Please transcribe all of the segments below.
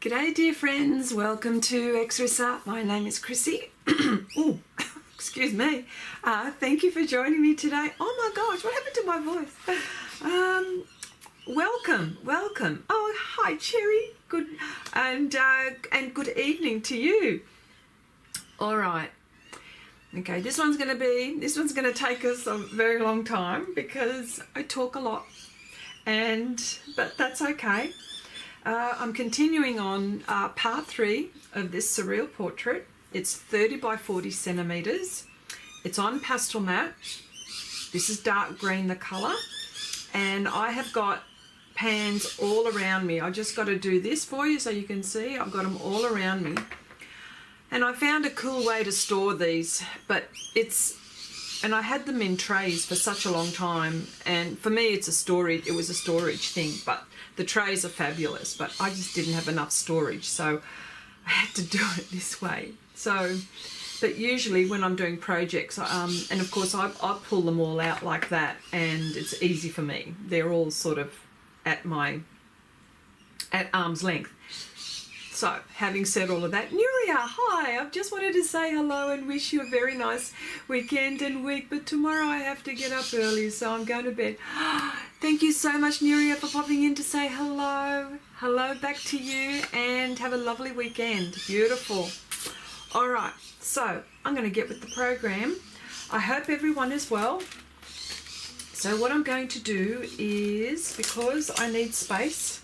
G'day dear friends, welcome to Xrissart. My name is Chrissy. Oh, excuse me. Thank you for joining me today. Oh my gosh, what happened to my voice? Welcome. Oh, hi Cherry. Good and good evening to you. All right. Okay, this one's going to take us a very long time because I talk a lot, but that's okay. I'm continuing on part 3 of this Surreal portrait. It's 30 by 40 centimeters. It's on Pastelmat. This is dark green, the color, and I have got pans all around me. I just got to do this for you so you can see. I've got them all around me, and I found a cool way to store these, and I had them in trays for such a long time, and for me it was a storage thing, but the trays are fabulous, but I just didn't have enough storage, so I had to do it this way. So, but usually when I'm doing projects, and of course I pull them all out like that, and it's easy for me. They're all sort of at arm's length. So, having said all of that, Nuria, hi! I've just wanted to say hello and wish you a very nice weekend and week, but tomorrow I have to get up early, so I'm going to bed. Thank you so much, Nuria, for popping in to say hello. Hello back to you, and have a lovely weekend. Beautiful. All right, so I'm going to get with the program. I hope everyone is well. So what I'm going to do is, because I need space,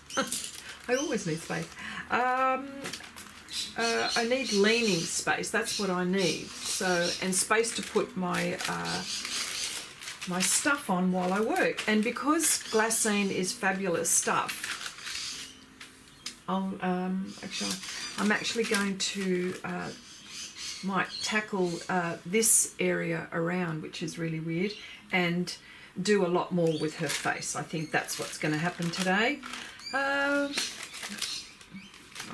I always need space. I need leaning space. That's what I need. So, and space to put my my stuff on while I work. And because Glassine is fabulous stuff, I'm actually going to might tackle this area around, which is really weird, and do a lot more with her face. I think that's what's going to happen today.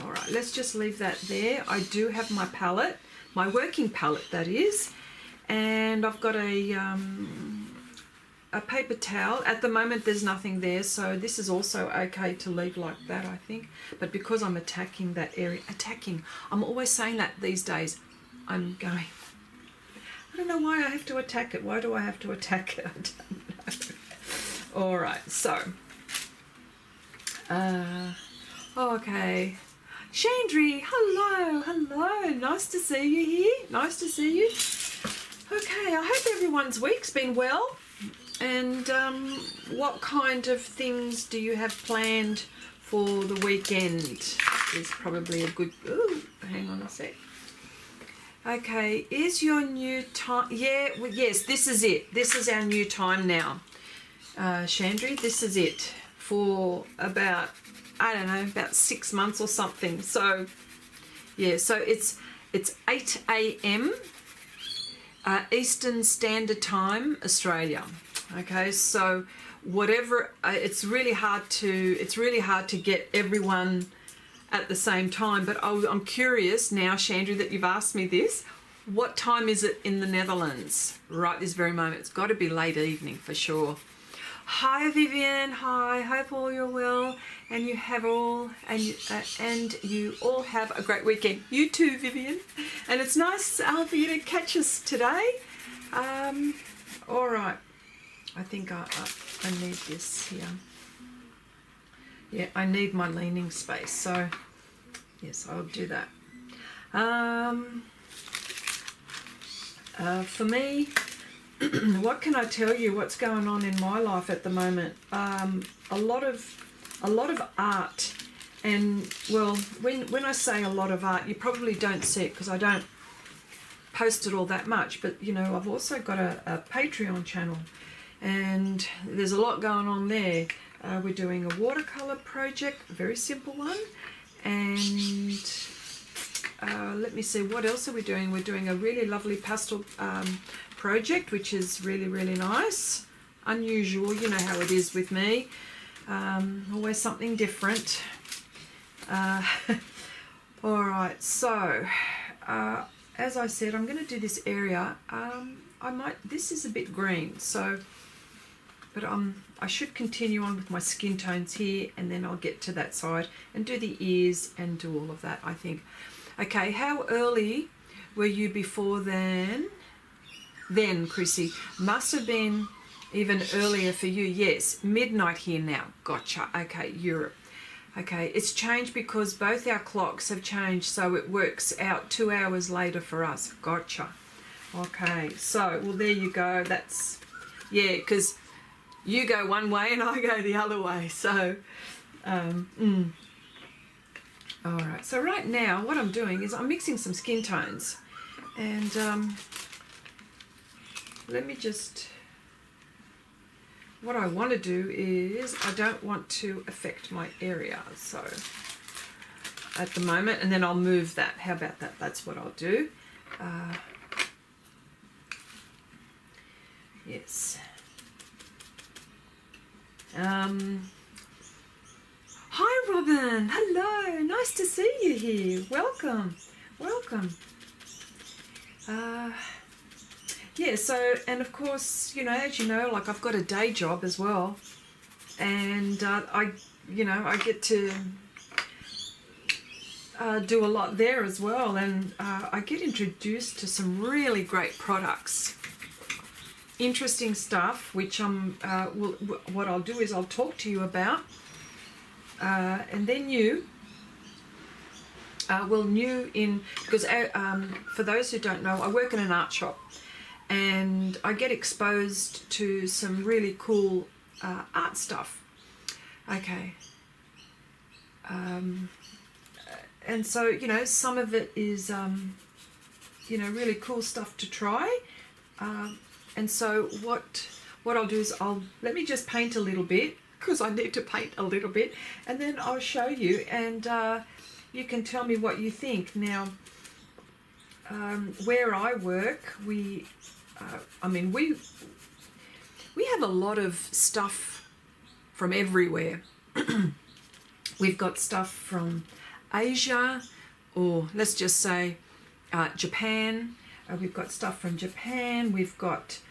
All right, let's just leave that there. I do have my palette, my working palette that is, and I've got a paper towel. At the moment there's nothing there, so this is also okay to leave like that, I think. But because I'm attacking that area, I'm always saying that these days, I don't know why I have to attack it. Why do I have to attack it? I don't know. All right, so, okay. Chandri, hello, nice to see you here, nice to see you. Okay, I hope everyone's week's been well, and what kind of things do you have planned for the weekend is probably a good, ooh, hang on a sec. Okay, is your new time, yeah, well, yes, this is it, this is our new time now, Chandri, this is it for about, I don't know, about 6 months or something. So, yeah, so it's 8 a.m. Eastern Standard Time, Australia. Okay, so whatever, it's really hard to get everyone at the same time. But I'm curious now, Chandra, that you've asked me this. What time is it in the Netherlands right this very moment? It's got to be late evening for sure. Hi Vivian, hi, hope all you're well and you have all and you all have a great weekend. You too, Vivian, and it's nice for you to catch us today. All right, I think I need this here. Yeah, I need my leaning space, so yes, I'll do that. For me, what can I tell you? What's going on in my life at the moment? A lot of art, and well, when I say a lot of art, you probably don't see it because I don't post it all that much. But you know, I've also got a Patreon channel, and there's a lot going on there. We're doing a watercolor project, a very simple one, and let me see, what else are we doing? We're doing a really lovely pastel project, which is really, really nice. Unusual, you know how it is with me. Always something different. All right, so as I said, I'm going to do this area. This is a bit green, so but I should continue on with my skin tones here, and then I'll get to that side and do the ears and do all of that, I think. Okay, how early were you before then? Then, Chrissy, must have been even earlier for you. Yes, midnight here now. Gotcha. Okay, Europe. Okay, it's changed because both our clocks have changed, so it works out 2 hours later for us. Gotcha. Okay, so, well, there you go. That's, yeah, because you go one way and I go the other way. So, all right. So right now, what I'm doing is I'm mixing some skin tones, and let me just. What I want to do is I don't want to affect my area, so at the moment, and then I'll move that. How about that? That's what I'll do. Yes. Hi, Robin. Hello. Nice to see you here. Welcome. Welcome. Yeah, so, and of course, you know, as you know, like I've got a day job as well, and I get to do a lot there as well, and I get introduced to some really great products, interesting stuff, which what I'll do is I'll talk to you about, and then you, because for those who don't know, I work in an art shop. And I get exposed to some really cool art stuff. Okay. And so, you know, some of it is, you know, really cool stuff to try. And so what I'll do is let me just paint a little bit, because I need to paint a little bit, and then I'll show you, and you can tell me what you think. Now, where I work, we have a lot of stuff from everywhere. We've got stuff from Asia, or let's just say Japan. We've got stuff from Japan. We've got,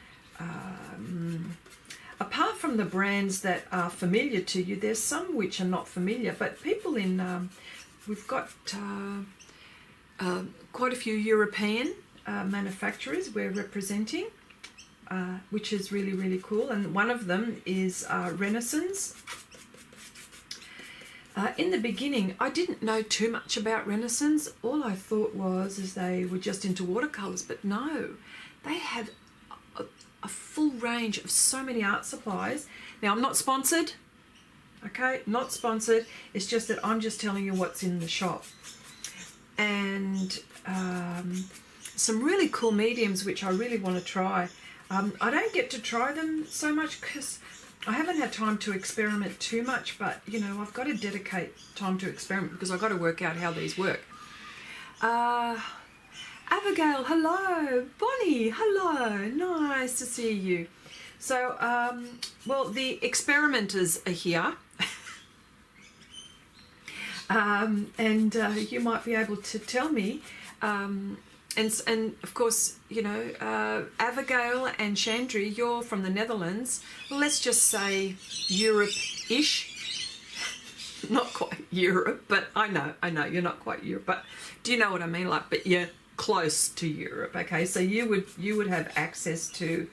apart from the brands that are familiar to you, there's some which are not familiar, but people in, we've got quite a few European manufacturers we're representing, which is really, really cool. And one of them is Renaissance. In the beginning, I didn't know too much about Renaissance. All I thought is they were just into watercolours, but no, they had a full range of so many art supplies. Now, I'm not sponsored, okay, not sponsored. It's just that I'm just telling you what's in the shop. And some really cool mediums which I really want to try. I don't get to try them so much because I haven't had time to experiment too much, but you know, I've got to dedicate time to experiment because I've got to work out how these work. Abigail, hello. Bonnie, hello. Nice to see you. So, well, the experimenters are here. And you might be able to tell me, and of course, you know, Abigail and Chandri, you're from the Netherlands. Let's just say Europe-ish. Not quite Europe, but I know you're not quite Europe, but do you know what I mean? Like, but you're close to Europe. Okay, so you would have access to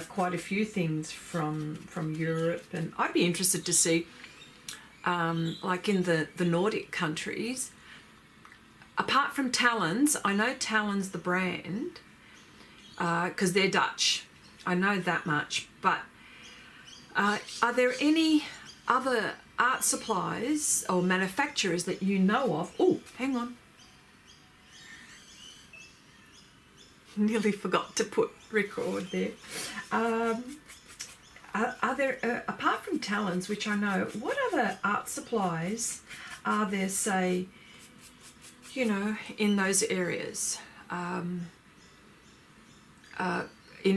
quite a few things from Europe, and I'd be interested to see. Like in the Nordic countries, apart from Talens, I know Talens the brand, because they're Dutch. I know that much. But are there any other art supplies or manufacturers that you know of? Oh, hang on. Nearly forgot to put record there. Are there, apart from Talens, which I know, what other art supplies are there, say, you know, in those areas? In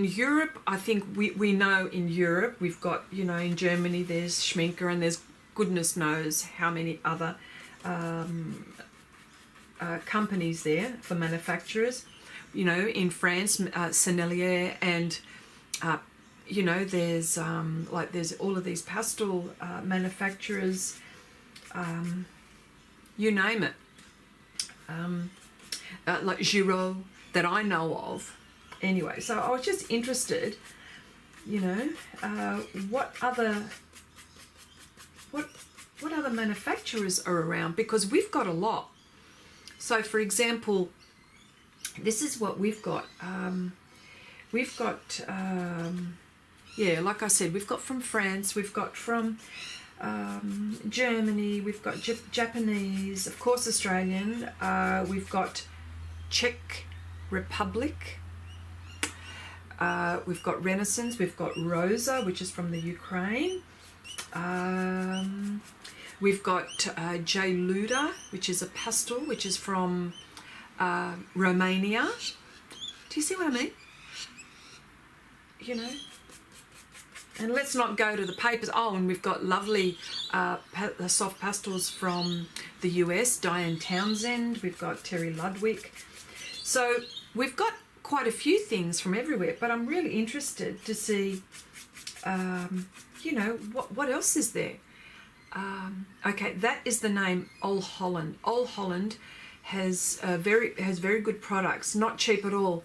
Europe, I think we know in Europe, we've got, you know, in Germany there's Schminker, and there's goodness knows how many other companies there for manufacturers. You know, in France, Sennelier and you know, there's like there's all of these pastel manufacturers, you name it, like Giraud that I know of. Anyway, so I was just interested, you know, what other manufacturers are around, because we've got a lot. So, for example, this is what we've got. Yeah, like I said, we've got from France, we've got from Germany, we've got Japanese, of course Australian, we've got Czech Republic, we've got Renaissance, we've got Rosa, which is from the Ukraine, we've got J. Luda, which is a pastel, which is from Romania. Do you see what I mean? You know, and let's not go to the papers. Oh, and we've got lovely soft pastels from the US, Diane Townsend. We've got Terry Ludwig. So we've got quite a few things from everywhere, but I'm really interested to see, you know, what else is there. Okay, that is the name Old Holland. Old Holland has very good products, not cheap at all.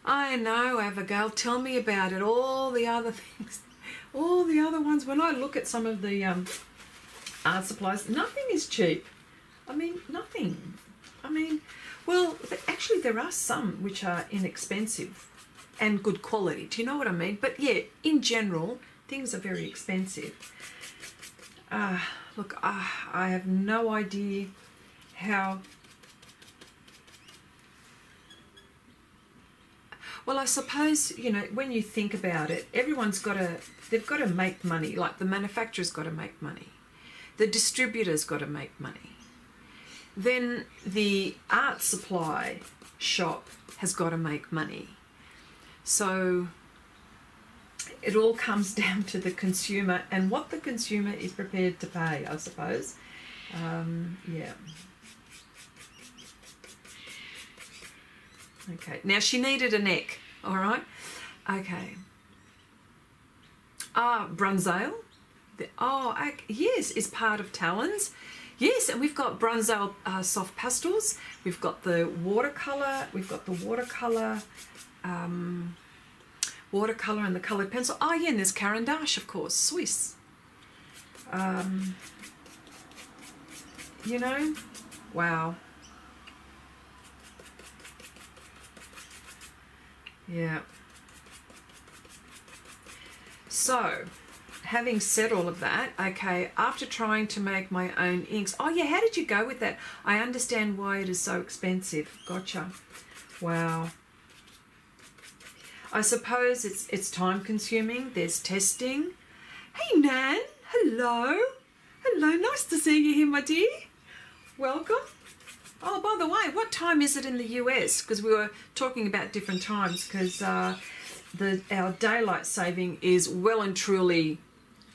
I know, Abigail, tell me about it. All the other things, all the other ones. When I look at some of the art supplies, nothing is cheap. I mean, nothing. I mean, well, actually there are some which are inexpensive and good quality. Do you know what I mean? But yeah, in general, things are very expensive. Look, I have no idea how... Well, I suppose, you know, when you think about it, they've got to make money. Like the manufacturer's got to make money. The distributor's got to make money. Then the art supply shop has got to make money. So it all comes down to the consumer and what the consumer is prepared to pay, I suppose. Yeah. Okay, now she needed a neck, all right? Okay. Bruynzeel. Yes, is part of Talons. Yes, and we've got Bruynzeel soft pastels. We've got the watercolour. We've got the watercolour and the coloured pencil. Oh, yeah, and there's Caran d'Ache, of course, Swiss. You know, wow. Yeah. So, having said all of that, okay, after trying to make my own inks, oh yeah, how did you go with that? I understand why it is so expensive. Gotcha. Wow. I suppose it's time consuming. There's testing. Hey Nan, hello. Hello, nice to see you here, my dear. Welcome. Oh, by the way, what time is it in the US? Because we were talking about different times, because our daylight saving is well and truly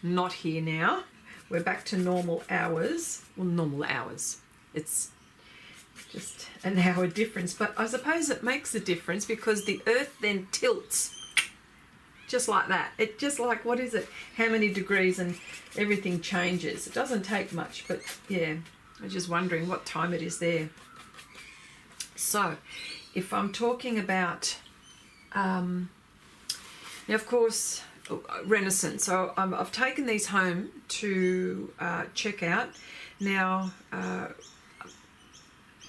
not here now. We're back to normal hours. Well, normal hours. It's just an hour difference. But I suppose it makes a difference because the Earth then tilts just like that. It just like, what is it? How many degrees and everything changes. It doesn't take much, but yeah. I'm just wondering what time it is there. So, if I'm talking about, now of course, Renaissance. So I've taken these home to check out. Now, I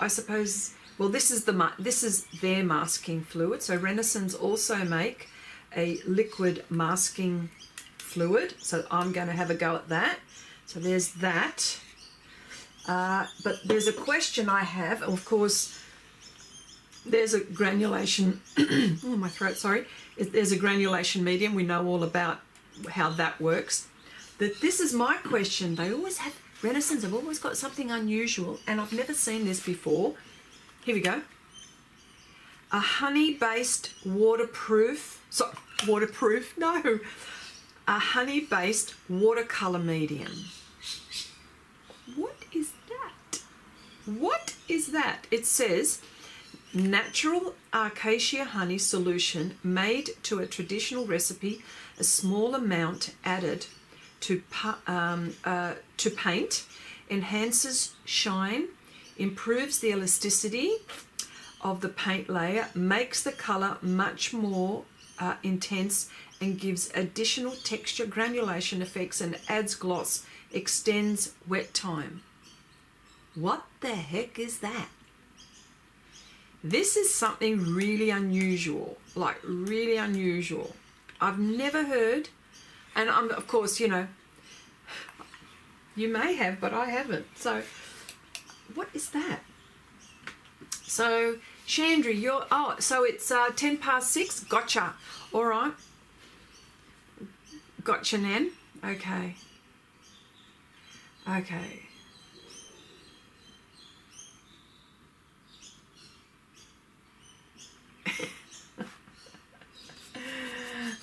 suppose, well, this is their masking fluid. So Renaissance also make a liquid masking fluid. So I'm going to have a go at that. So there's that. But there's a question I have, of course, there's a granulation, oh my throat, sorry, there's a granulation medium, we know all about how that works. This is my question, they always have, Renaissance have always got something unusual, and I've never seen this before. Here we go. A honey-based a honey-based watercolour medium. What is that? What is that? It says natural acacia honey solution made to a traditional recipe, a small amount added to paint, enhances shine, improves the elasticity of the paint layer, makes the colour much more intense, and gives additional texture, granulation effects, and adds gloss, extends wet time. What the heck is that? This is something really unusual, like really unusual. I've never heard, and of course, you know, you may have, but I haven't. So what is that? So Chandra, so it's 6:10. Gotcha. All right. Gotcha, Nan. Okay. Okay.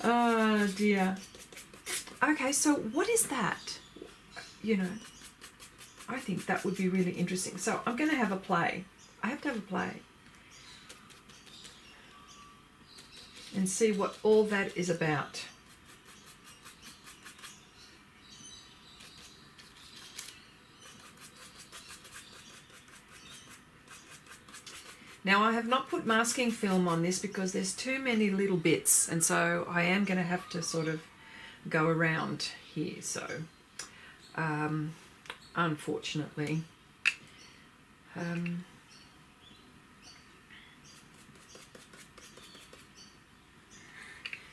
Oh dear. Okay, so what is that? You know, I think that would be really interesting. So I'm going to have a play. I have to have a play and see what all that is about. Now I have not put masking film on this because there's too many little bits, and so I am going to have to sort of go around here. So unfortunately,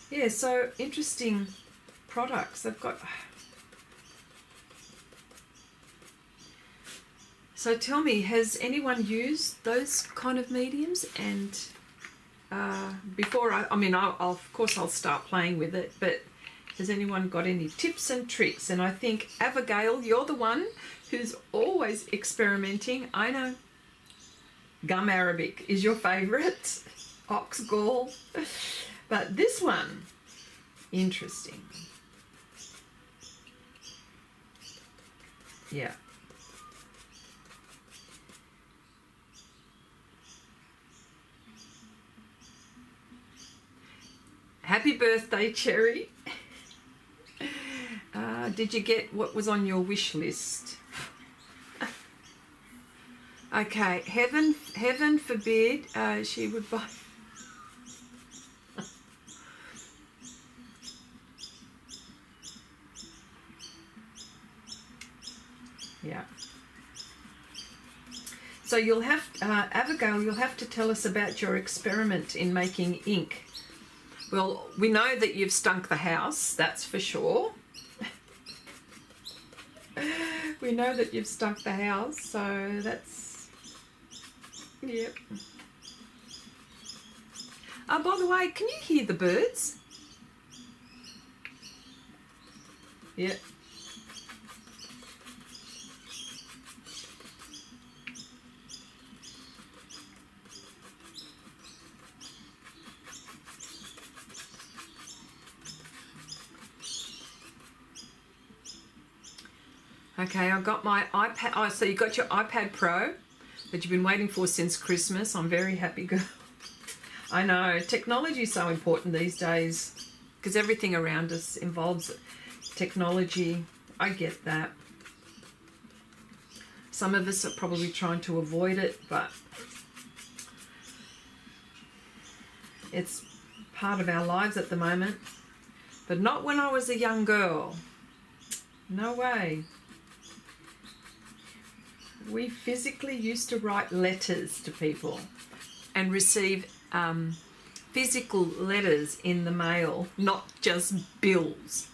yeah, so interesting products. They've got... So tell me, has anyone used those kind of mediums? And before I'll of course I'll start playing with it, but has anyone got any tips and tricks? And I think, Abigail, you're the one who's always experimenting. I know. Gum Arabic is your favourite. Ox gall. But this one, interesting. Yeah. Happy birthday, Cherry. Did you get what was on your wish list? Okay, heaven forbid she would buy... Yeah. So you'll have, Abigail, you'll have to tell us about your experiment in making ink. Well, we know that you've stunk the house, that's for sure. We know that you've stunk the house, so that's... Yep. Oh, by the way, can you hear the birds? Yep. Okay, I've got my iPad. Oh, so you got your iPad Pro that you've been waiting for since Christmas. I'm very happy, girl. I know, technology is so important these days because everything around us involves technology. I get that. Some of us are probably trying to avoid it, but it's part of our lives at the moment. But not when I was a young girl. No way. We physically used to write letters to people and receive physical letters in the mail, not just bills.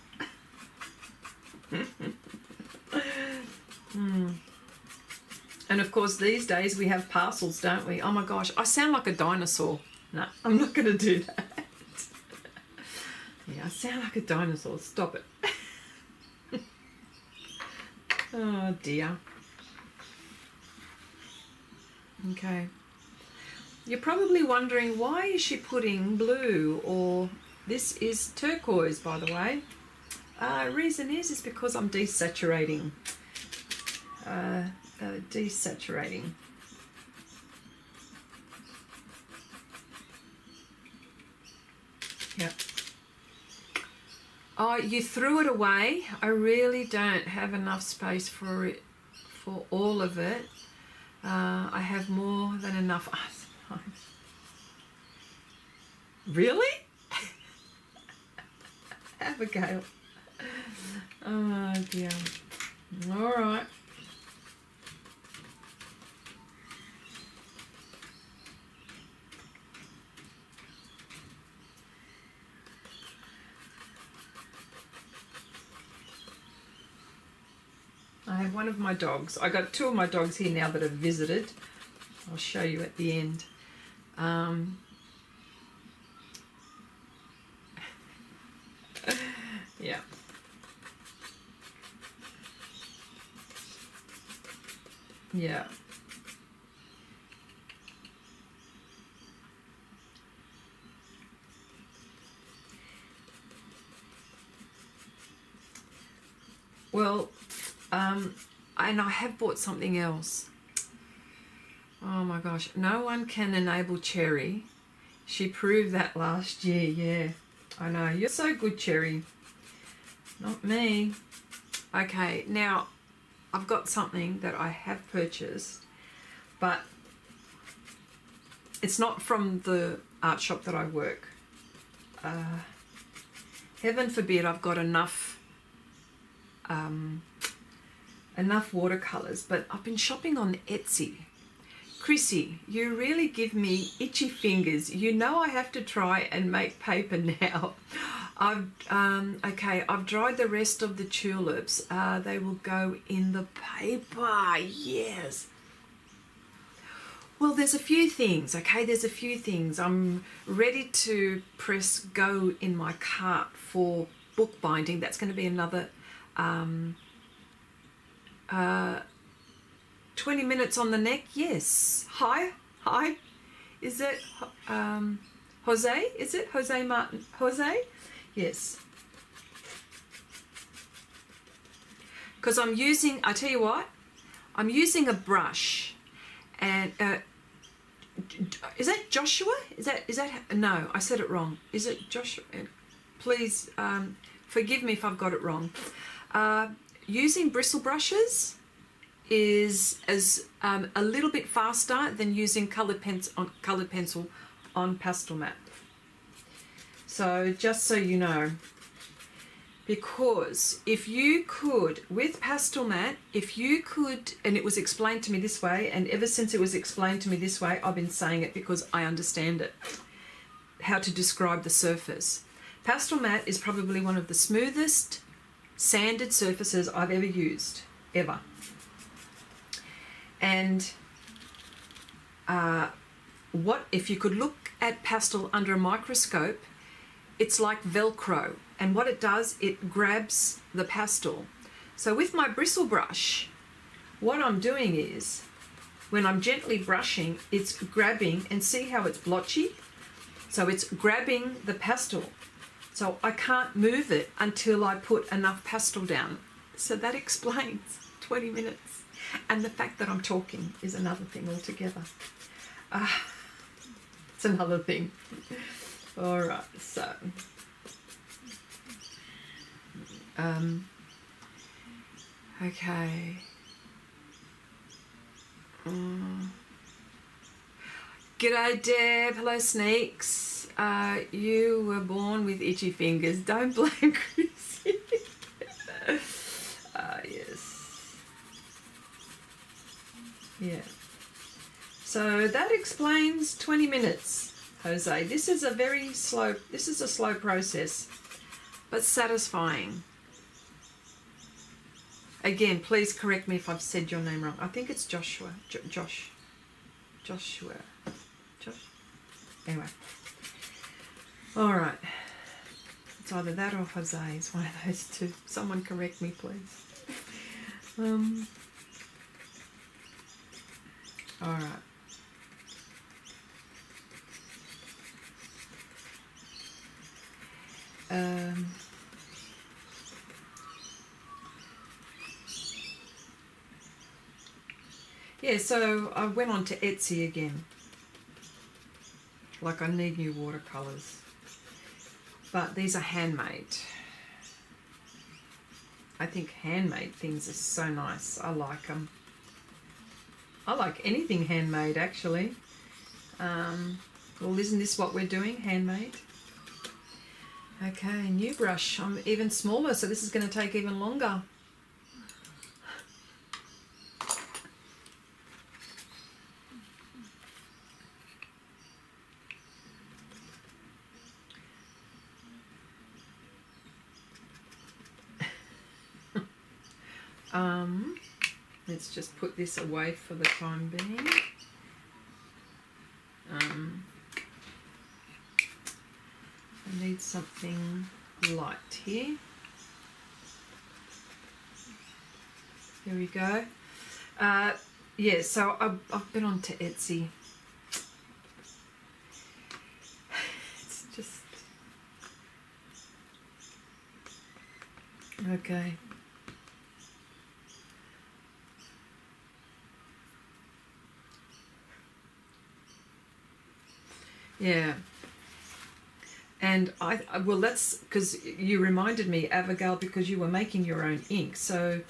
And of course these days we have parcels, don't we? Oh my gosh, I sound like a dinosaur. No, I'm not going to do that. Yeah, I sound like a dinosaur. Stop it. Oh dear. Okay. You're probably wondering, why is she putting blue, or this is turquoise, by the way. Reason is because I'm desaturating. Desaturating. Yeah. Oh, you threw it away. I really don't have enough space for it, for all of it. I have more than enough. Really? Abigail. Oh dear. All right. I have one of my dogs. I got two of my dogs here now that have visited. I'll show you at the end. Yeah. Yeah. Well, and I have bought something else. Oh my gosh, no one can enable Cherry. She proved that last year, yeah. I know, you're so good, Cherry. Not me. Okay, now I've got something that I have purchased, but it's not from the art shop that I work. Heaven forbid I've got enough watercolors, but I've been shopping on Etsy. Chrissy, you really give me itchy fingers. You know I have to try and make paper now. I've dried the rest of the tulips. They will go in the paper. Yes. Well, there's a few things, okay? There's a few things. I'm ready to press go in my cart for bookbinding. That's going to be another 20 minutes on the neck. Yes. Hi. Is it Jose? Is it Jose Martin? Jose? Yes. Because I'm using, I tell you what, I'm using a brush, and is that Joshua? Is that no, I said it wrong. Is it Joshua? Please forgive me if I've got it wrong. Using bristle brushes is a little bit faster than using coloured pencil on Pastelmat. So just so you know, because if you could, with Pastelmat, if you could, and it was explained to me this way, and ever since it was explained to me this way, I've been saying it because I understand it, how to describe the surface. Pastelmat is probably one of the smoothest sanded surfaces I've ever used, ever. And what if you could look at pastel under a microscope, it's like Velcro, and what it does, it grabs the pastel. So with my bristle brush, what I'm doing is, when I'm gently brushing, it's grabbing, and see how it's blotchy? So it's grabbing the pastel. So I can't move it until I put enough pastel down. So that explains 20 minutes. And the fact that I'm talking is another thing altogether. It's another thing. All right, so okay. G'day, Deb. Hello, Sneaks. You were born with itchy fingers. Don't blame Chrissy. Yes. Yeah. So that explains 20 minutes, Jose. This is a slow process, but satisfying. Again, please correct me if I've said your name wrong. I think it's Joshua. Joshua. Anyway. All right. It's either that or Jose. It's one of those two. Someone correct me, please. All right. Yeah, so I went on to Etsy again. Like, I need new watercolours. but these are handmade. I think handmade things are so nice. I like them. I like anything handmade, actually. Well, isn't this what we're doing? Handmade. Okay, new brush. I'm even smaller, so this is going to take even longer. Let's just put this away for the time being. I need something light here. There we go. Yeah, so I've been on to Etsy. It's just... Okay. Yeah. And well, that's because you reminded me, Abigail, because you were making your own ink. So,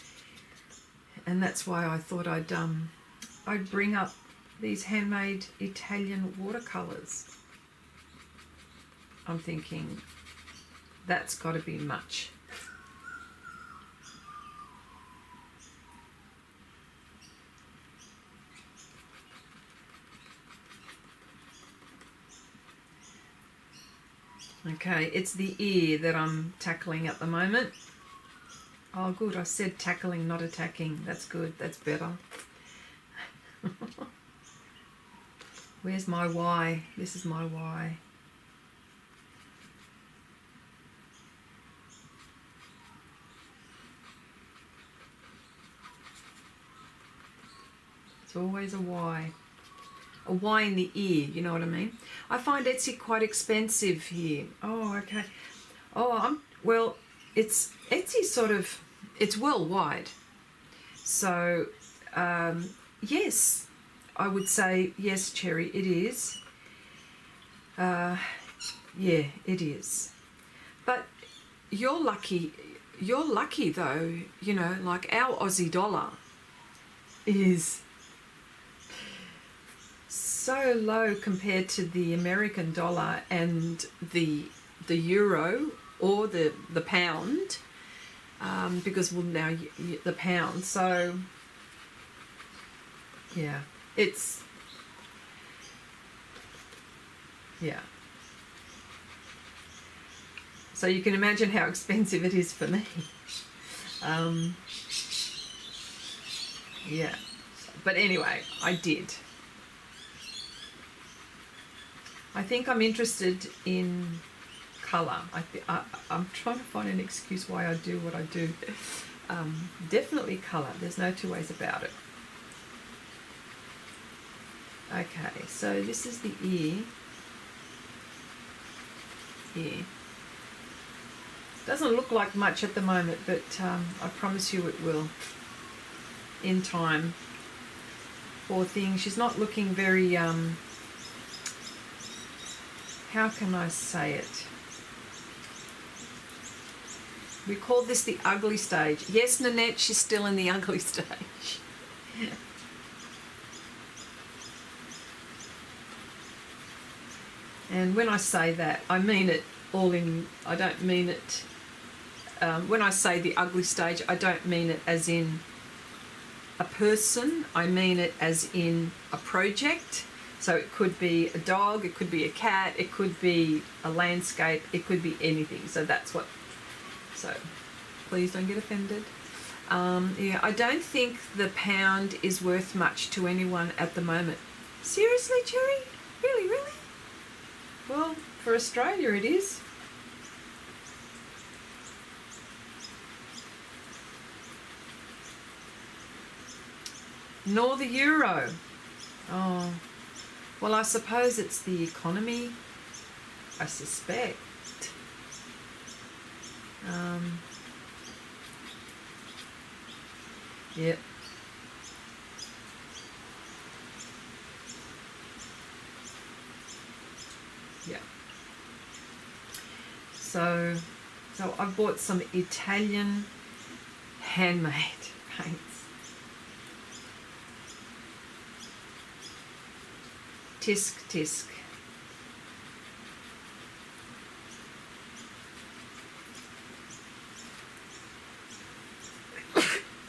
and that's why I thought I'd bring up these handmade Italian watercolors. I'm thinking that's got to be much. Okay, it's the ear that I'm tackling at the moment. Oh, good. I said tackling, not attacking. That's good. That's better. Where's my Y? This is my Y. It's always a Y. A Y in the ear, you know what I mean? I find Etsy quite expensive here. Oh, okay. Oh, well, it's Etsy sort of, it's worldwide. So, yes, I would say, yes, Cherry, it is. Yeah, it is. But you're lucky though, you know, like our Aussie dollar is so low compared to the American dollar and the euro or the pound, because well now the pound. So yeah, it's yeah. So you can imagine how expensive it is for me. Yeah, but anyway, I did. I think I'm interested in colour. I'm trying to find an excuse why I do what I do. Definitely colour. There's no two ways about it. Okay, so this is the ear. Here. Doesn't look like much at the moment, but I promise you it will in time. Poor thing. She's not looking very... how can I say it? We call this the ugly stage. Yes, Nanette, she's still in the ugly stage. And when I say that, I mean it all in, I don't mean it, when I say the ugly stage, I don't mean it as in a person, I mean it as in a project. So it could be a dog, it could be a cat, it could be a landscape, it could be anything. So that's what, so please don't get offended. Yeah, I don't think the pound is worth much to anyone at the moment. Seriously, Cherry? Really, really? Well, for Australia it is. Nor the euro. Oh. Well, I suppose it's the economy, I suspect. Yep. Yeah. So I've bought some Italian handmade paints. Tisk, tisk.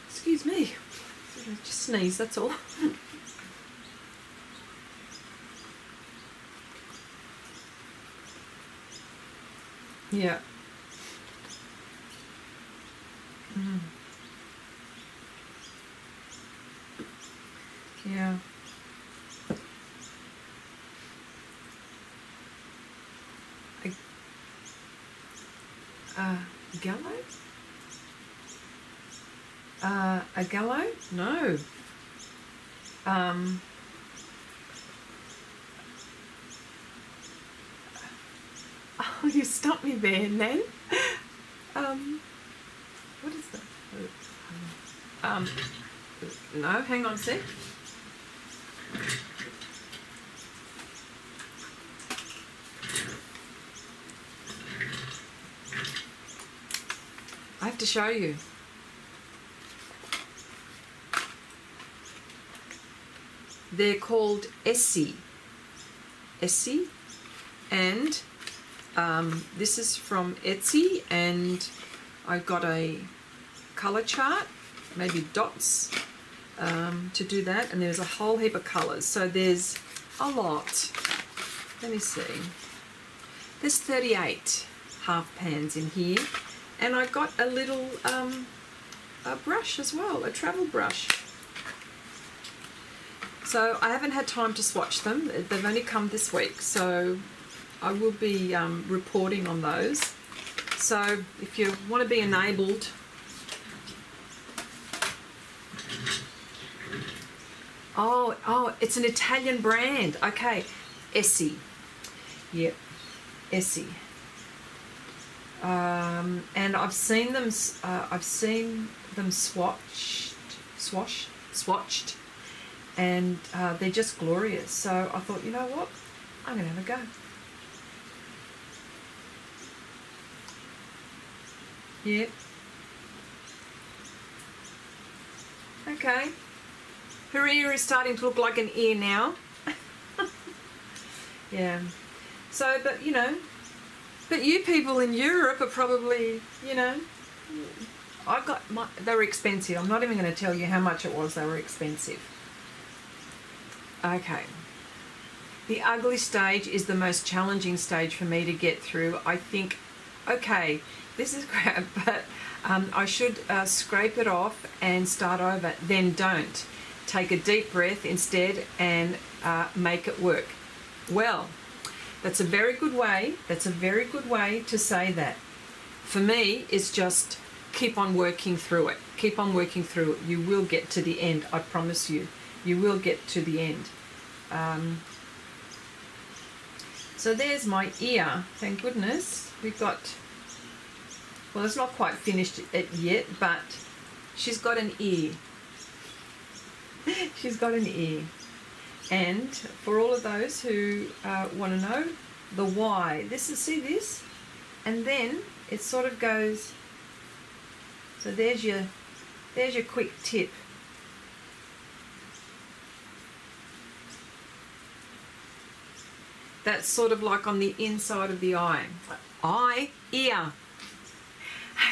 Excuse me. Just sneeze, that's all. Yeah. Mm. Yeah. Gallo? A gallo? No. Oh, you stumped me there, Nan. What is that? No, hang on a sec. I have to show you. They're called Essie, and this is from Etsy, and I got a colour chart, maybe dots, to do that, and there's a whole heap of colours, so there's a lot. Let me see. There's 38 half pans in here, and I got a little a brush as well, a travel brush. So I haven't had time to swatch them. They've only come this week, so I will be reporting on those. So if you want to be enabled, oh, it's an Italian brand. Okay, Essie. Yep, Essie. And I've seen them. Swatched, and they're just glorious. So I thought, you know what, I'm gonna have a go. Yep. Okay. Her ear is starting to look like an ear now. Yeah. So, but you know, but you people in Europe are probably, you know, I got my, they were expensive. I'm not even going to tell you how much it was. They were expensive. Okay. The ugly stage is the most challenging stage for me to get through. I think, okay, this is crap, but I should scrape it off and start over. Then don't. Take a deep breath instead and make it work. Well, that's a very good way. That's a very good way to say that. For me, it's just keep on working through it. Keep on working through it. You will get to the end. I promise you. You will get to the end. So there's my ear. Thank goodness. We've got, well, it's not quite finished yet, but she's got an ear. She's got an ear. And for all of those who want to know the why, this is, see this? And then it sort of goes, so there's your quick tip. That's sort of like on the inside of the eye. Ear.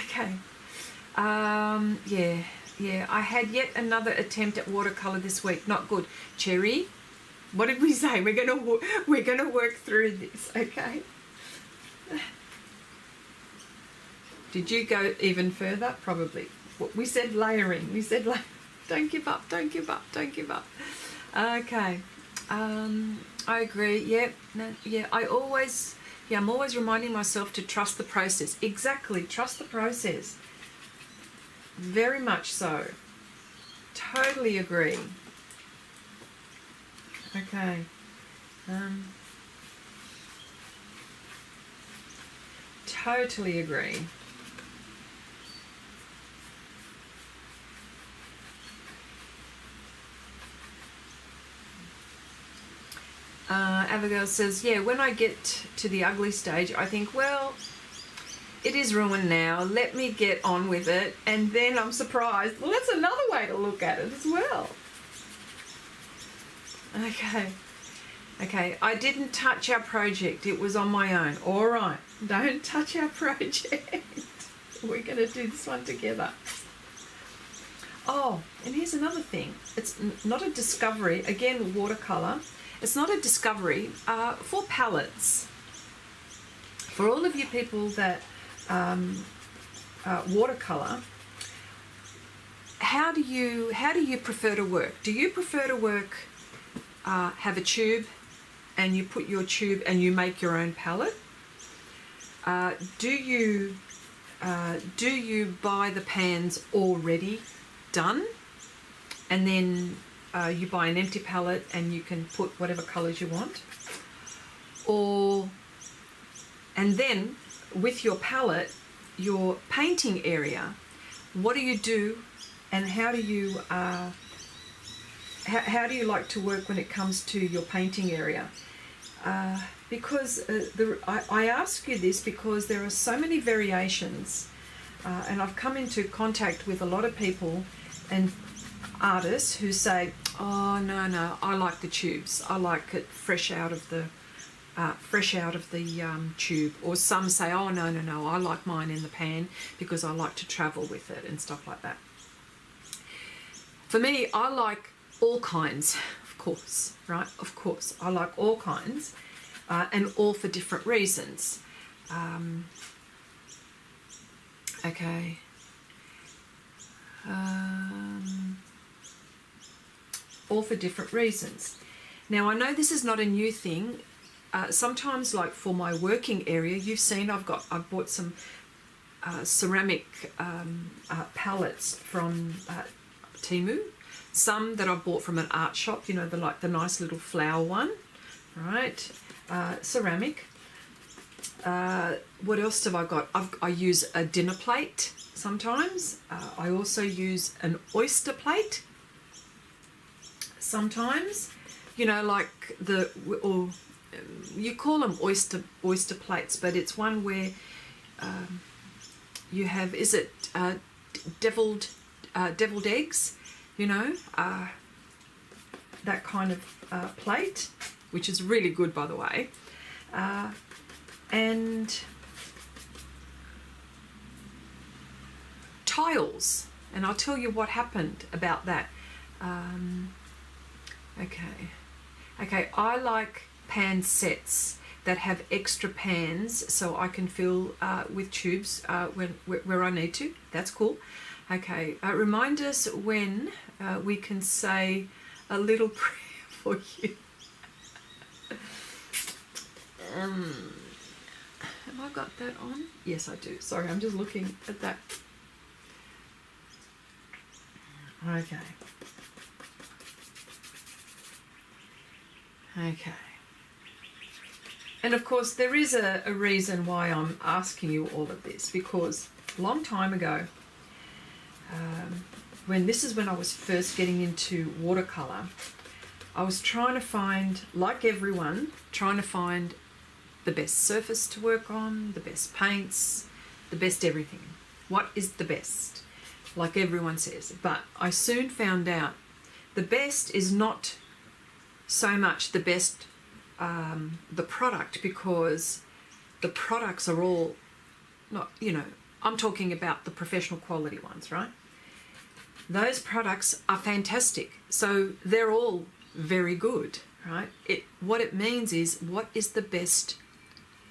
Okay. Yeah, I had yet another attempt at watercolor this week. Not good. Cherry, what did we say? We're gonna work through this, okay? Did you go even further? Probably. We said layering. We said don't give up. Don't give up. Don't give up. Okay. I agree. Yeah. No, yeah. I'm always reminding myself to trust the process. Exactly. Trust the process. Very much so. Totally agree. Okay. Totally agree. Abigail says, yeah, when I get to the ugly stage, I think, well, it is ruined now. Let me get on with it. And then I'm surprised. Well, that's another way to look at it as well. Okay, I didn't touch our project. It was on my own. All right, don't touch our project. We're going to do this one together. Oh, and here's another thing. It's not a discovery. Again, watercolour. It's not a discovery for palettes. For all of you people that watercolour, how do you prefer to work? Do you prefer to work, have a tube, and you put your tube and you make your own palette? Do you buy the pans already done, and then you buy an empty palette and you can put whatever colours you want? And then with your palette, your painting area, what do you do, and how do you like to work when it comes to your painting area? Because I ask you this because there are so many variations, and I've come into contact with a lot of people and artists who say, oh no, I like the tubes, I like it fresh out of the tube. Or some say, oh no, I like mine in the pan because I like to travel with it and stuff like that. For me, I like all kinds, of course, right? Of course, I like all kinds, and all for different reasons. Okay. All for different reasons. Now, I know this is not a new thing. Sometimes, like for my working area, you've seen I've bought some ceramic palettes from Temu. Some that I bought from an art shop, you know, the nice little flower one, right? Ceramic. What else have I got? I use a dinner plate sometimes. I also use an oyster plate sometimes. You know, like or you call them oyster plates, but it's one where you have, is it deviled eggs? You know, that kind of plate, which is really good, by the way. And tiles, and I'll tell you what happened about that. Okay, I like pan sets that have extra pans so I can fill with tubes where I need to. That's cool. Okay, remind us when we can say a little prayer for you. Have I got that on? Yes, I do. Sorry, I'm just looking at that. Okay. And of course, there is a reason why I'm asking you all of this, because a long time ago, when I was first getting into watercolour, I was trying to find, like everyone, the best surface to work on, the best paints, the best everything. What is the best? Like everyone says. But I soon found out the best is not so much the best, the product, because the products are all not, you know, I'm talking about the professional quality ones, right? Those products are fantastic. So they're all very good, right? What it means is, what is the best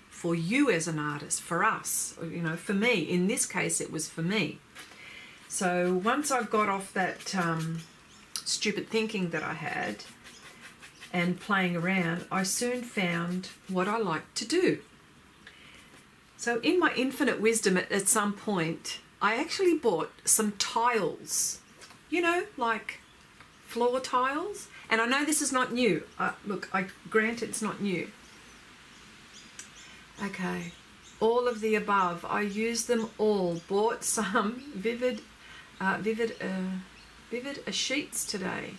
for you as an artist, for us, you know, for me. In this case, it was for me. So once I got off that stupid thinking that I had and playing around, I soon found what I like to do. So in my infinite wisdom at some point, I actually bought some tiles, you know, like floor tiles. And I know this is not new. Look, I grant it's not new. Okay, all of the above. I used them all. Bought some vivid sheets today.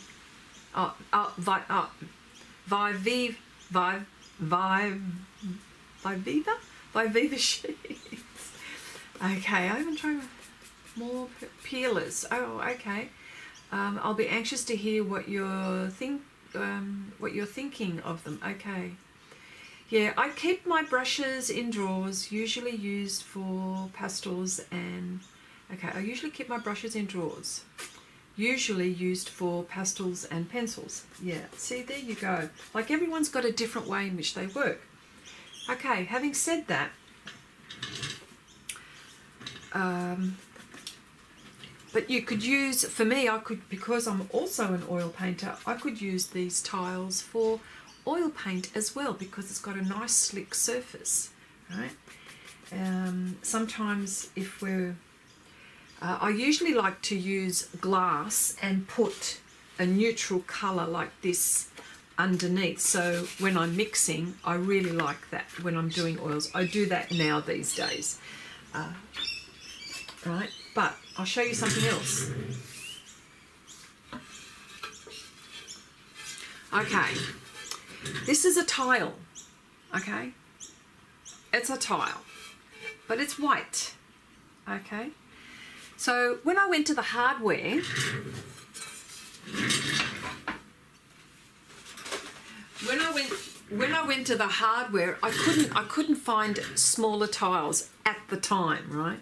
Viva sheets. Okay, I haven't tried more peelers. Oh, okay. I'll be anxious to hear what you're thinking of them. Okay. Yeah, I keep my brushes in drawers, usually used for pastels and... Okay, I usually keep my brushes in drawers, usually used for pastels and pencils. Yeah, see, there you go. Like, everyone's got a different way in which they work. Okay, having said that, but you could use, for me, I could, because I'm also an oil painter, I could use these tiles for oil paint as well, because it's got a nice slick surface, right? Sometimes if we're, I usually like to use glass and put a neutral colour like this underneath, so when I'm mixing, I really like that when I'm doing oils. I do that now these days, right? But I'll show you something else. Okay, this is a tile, okay? It's a tile, but it's white, okay? So when I went to the hardware, when I went to the hardware, I couldn't find smaller tiles at the time, right?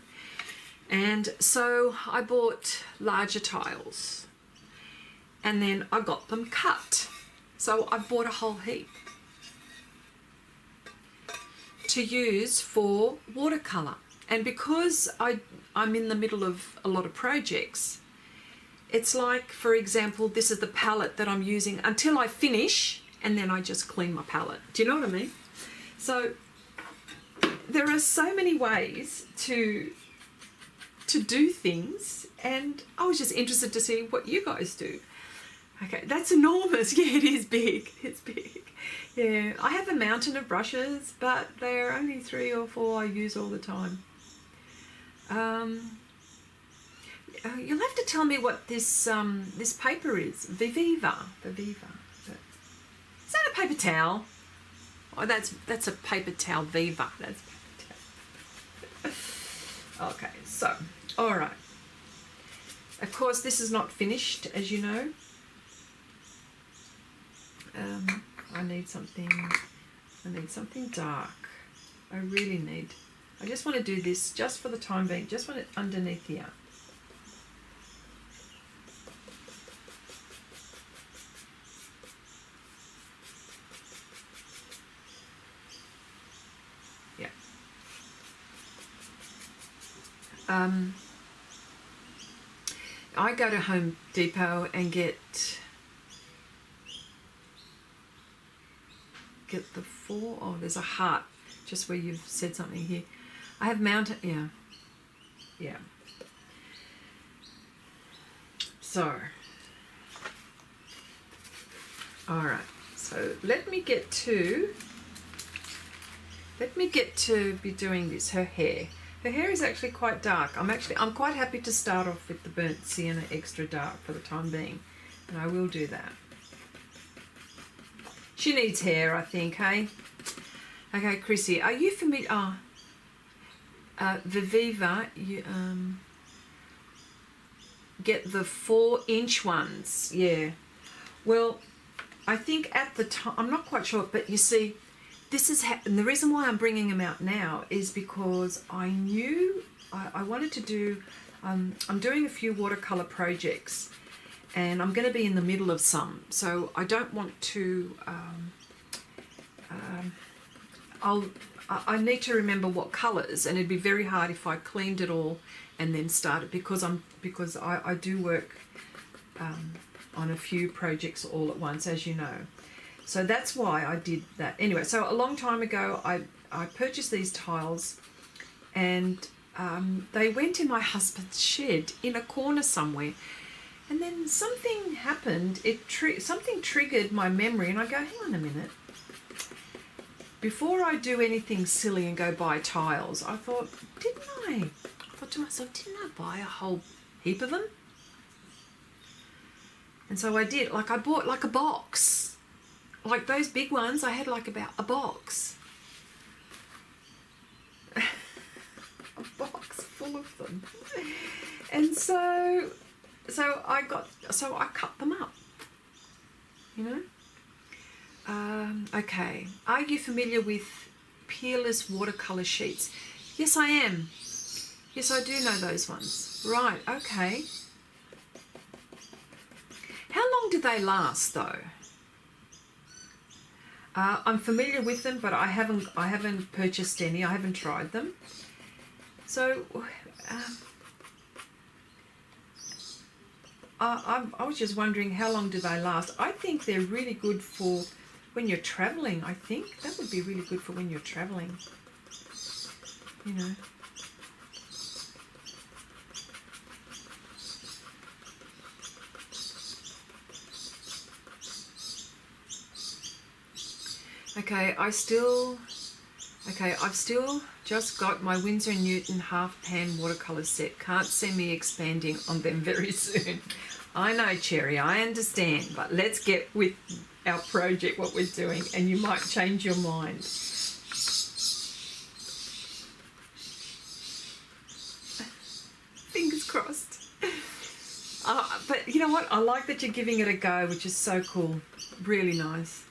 And so I bought larger tiles, and then I got them cut. So I bought a whole heap to use for watercolour. And because I'm in the middle of a lot of projects, it's like, for example, this is the palette that I'm using until I finish, and then I just clean my palette. Do you know what I mean? So there are so many ways to do things, and I was just interested to see what you guys do. Okay, that's enormous. Yeah, it is big. It's big. Yeah, I have a mountain of brushes, but they're only 3 or 4 I use all the time. You'll have to tell me what this this paper is. Viviva. Is that a paper towel? Oh, that's a paper towel. Viva. That's paper towel. Okay, so all right. Of course, this is not finished, as you know. I need something dark. I really need. I just want to do this just for the time being. Just want it underneath here. Yeah. I go to Home Depot and get the 4. Oh, there's a heart just where you've said something here. I have mounted, yeah. So, all right. So let me get to be doing this. Her hair is actually quite dark. I'm quite happy to start off with the burnt sienna extra dark for the time being, and I will do that. She needs hair, I think, hey? Okay, Chrissy, are you familiar? Oh, Viviva, you get the 4-inch ones. Yeah. Well, I think at the time, I'm not quite sure, but you see, this is, and the reason why I'm bringing them out now is because I knew I wanted to do, I'm doing a few watercolour projects, and I'm going to be in the middle of some, so I don't want to, I need to remember what colours, and it'd be very hard if I cleaned it all and then started, because I do work on a few projects all at once, as you know. So that's why I did that. Anyway, so a long time ago I purchased these tiles, and they went in my husband's shed in a corner somewhere. And then something happened, something triggered my memory, and I go, hang on a minute. Before I do anything silly and go buy tiles, I thought to myself, didn't I buy a whole heap of them? And so I did, like I bought like a box. Like those big ones, I had like about a box. A box time. And so I cut them up, you know. Okay, are you familiar with peerless watercolor sheets? Yes, I am. Yes, I do know those ones. Right, okay. How long do they last though? I'm familiar with them, but I haven't purchased any. I haven't tried them. So I was just wondering, how long do they last? I think they're really good for when you're traveling. I think that would be really good for when you're traveling, you know. Okay, I've still just got my Winsor & Newton half pan watercolour set. Can't see me expanding on them very soon. I know, Cherry, I understand, but let's get with our project, what we're doing, and you might change your mind. Fingers crossed. But you know what? I like that you're giving it a go, which is so cool. Really nice.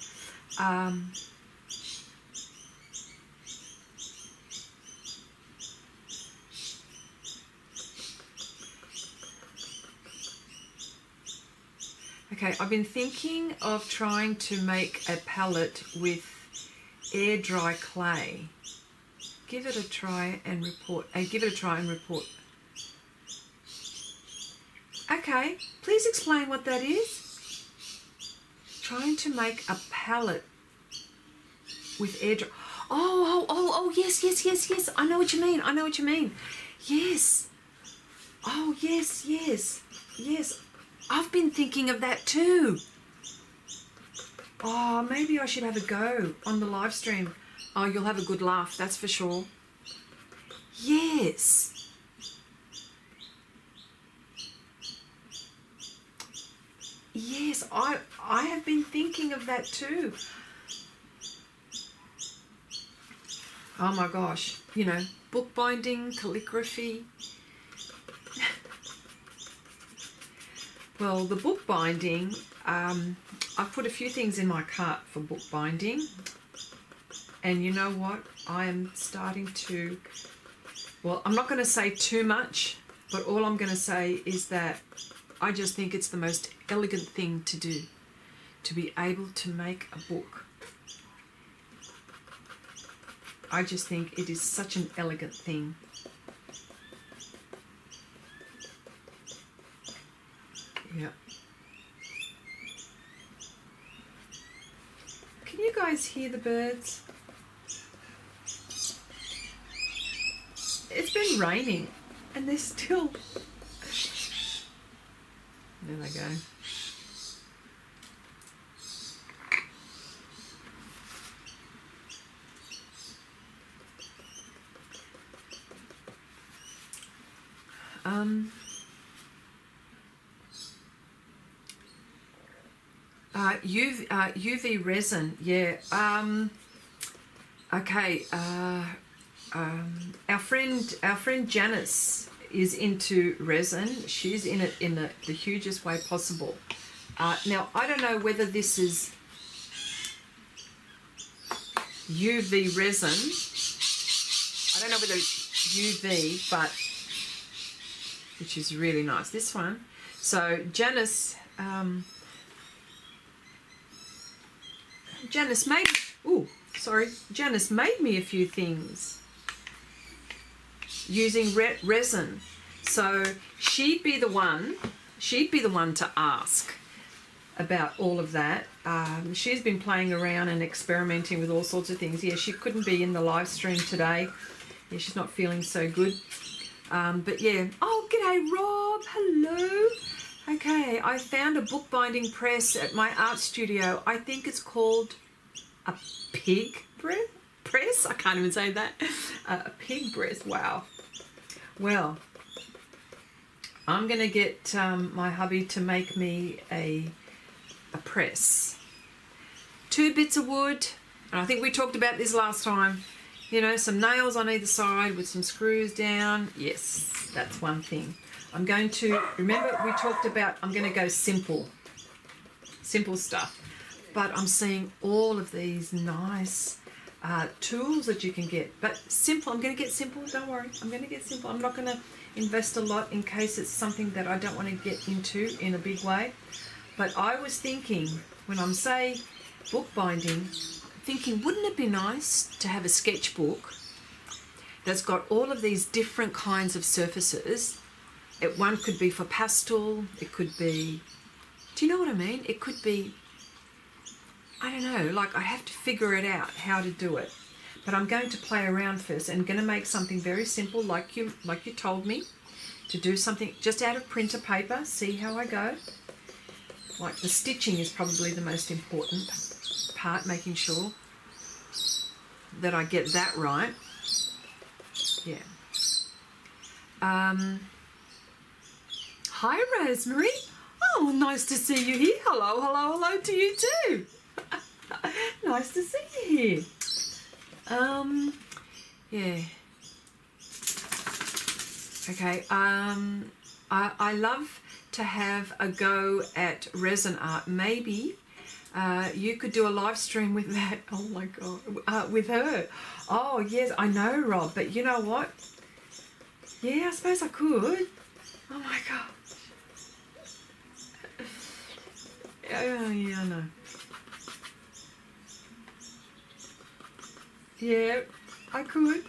Okay, I've been thinking of trying to make a palette with air dry clay. Give it a try and report. Okay, please explain what that is. Trying to make a palette with air dry. Oh, yes. I know what you mean. Yes. Oh, yes. I've been thinking of that too. Oh, maybe I should have a go on the live stream. Oh, you'll have a good laugh, that's for sure. Yes. Yes, I have been thinking of that too. Oh my gosh, you know, bookbinding, calligraphy. Well, the bookbinding, I've put a few things in my cart for bookbinding, and you know what? I am starting to, well, I'm not going to say too much, but all I'm going to say is that I just think it's the most elegant thing to do, to be able to make a book. I just think it is such an elegant thing. Yeah. Can you guys hear the birds? It's been raining and they're still... There they go. UV resin, yeah. Okay. Our friend Janice is into resin. She's in it in the hugest way possible. Now I don't know whether this is UV resin. I don't know whether it's UV, but which is really nice. This one. So Janice. Janice made me a few things using resin. So she'd be the one to ask about all of that. She's been playing around and experimenting with all sorts of things. Yeah, she couldn't be in the live stream today. Yeah, she's not feeling so good. But yeah. Oh, g'day Rob. Hello. Okay, I found a bookbinding press at my art studio. I think it's called a pig press. I can't even say that. A pig press. Wow. Well, I'm going to get my hubby to make me a press. 2 bits of wood, and I think we talked about this last time. you know, some nails on either side with some screws down. Yes, that's one thing. I'm going to, remember we talked about, I'm going to go simple stuff. But I'm seeing all of these nice tools that you can get. But simple, I'm going to get simple, don't worry. I'm going to get simple. I'm not going to invest a lot in case it's something that I don't want to get into in a big way. But I was thinking, when I'm, say, bookbinding, thinking, wouldn't it be nice to have a sketchbook that's got all of these different kinds of surfaces? One could be for pastel, it could be, do you know what I mean? It could be, I don't know, like I have to figure it out how to do it. But I'm going to play around first and going to make something very simple like you told me, to do something just out of printer paper, see how I go. Like the stitching is probably the most important part, making sure that I get that right. Yeah. Hi, Rosemary. Oh, nice to see you here. Hello, hello, hello to you too. Nice to see you here. Yeah. Okay. I love to have a go at resin art. Maybe you could do a live stream with that. Oh my God, with her. Oh yes, I know, Rob. But you know what? Yeah, I suppose I could. Oh my God. Oh yeah, I know. Yeah, I could.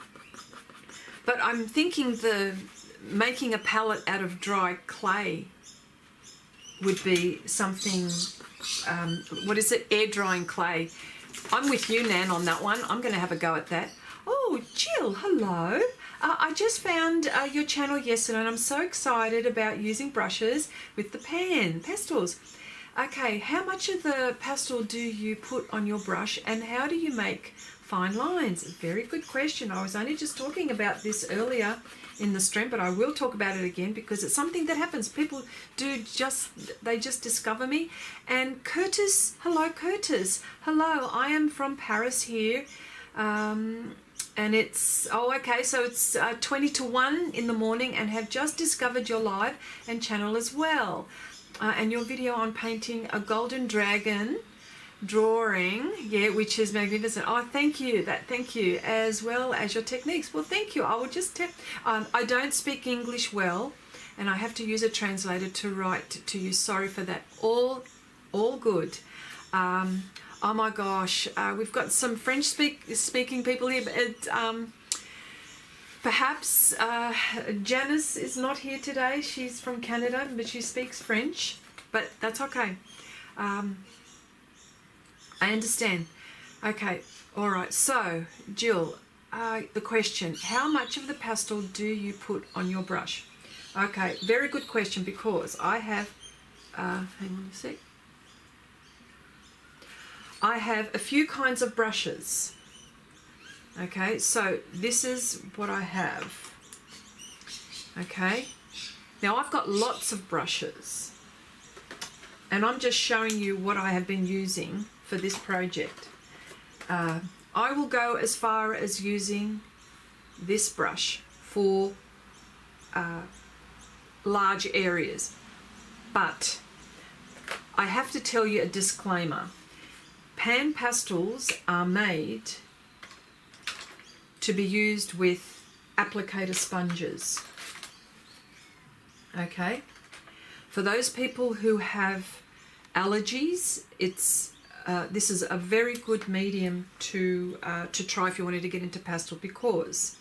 But I'm thinking making a palette out of dry clay would be something, what is it, air drying clay. I'm with you, Nan, on that one. I'm going to have a go at that. Oh, Jill, hello. I just found your channel yesterday and I'm so excited about using brushes with the Panpastels. Okay, how much of the pastel do you put on your brush and how do you make fine lines? Very good question. I was only just talking about this earlier in the stream, but I will talk about it again because it's something that happens. People they just discover me. And Curtis, hello Curtis. Hello, I am from Paris here. And it's, oh okay, so it's 20 to 1 in the morning and have just discovered your live and channel as well. And your video on painting a golden dragon drawing, yeah, which is magnificent. Oh, thank you, thank you, as well as your techniques. Well, thank you. I will just I don't speak English well, and I have to use a translator to write to you. Sorry for that. All good. Oh my gosh, we've got some French speaking people here, but perhaps Janice is not here today. She's from Canada, but she speaks French, but that's okay. I understand. Okay, all right. So, Jill, the question, how much of the pastel do you put on your brush? Okay, very good question because I have, hang on a sec. I have a few kinds of brushes. Okay, so this is what I have. Okay, now I've got lots of brushes and I'm just showing you what I have been using for this project. I will go as far as using this brush for large areas, but I have to tell you a disclaimer. Panpastels are made to be used with applicator sponges. Okay, for those people who have allergies, this is a very good medium to try if you wanted to get into pastel because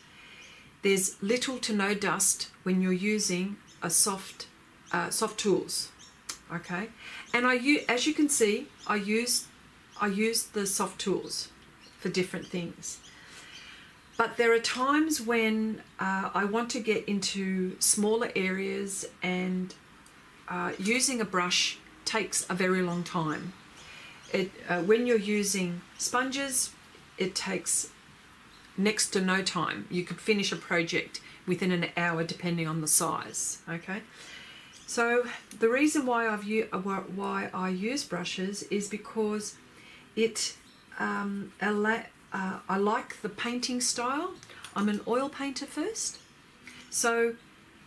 there's little to no dust when you're using a soft tools. Okay, and as you can see, I use the soft tools for different things. But there are times when I want to get into smaller areas and using a brush takes a very long time. When you're using sponges, it takes next to no time. You could finish a project within an hour depending on the size. Okay, so the reason why I use brushes is because it I like the painting style. I'm an oil painter first. So,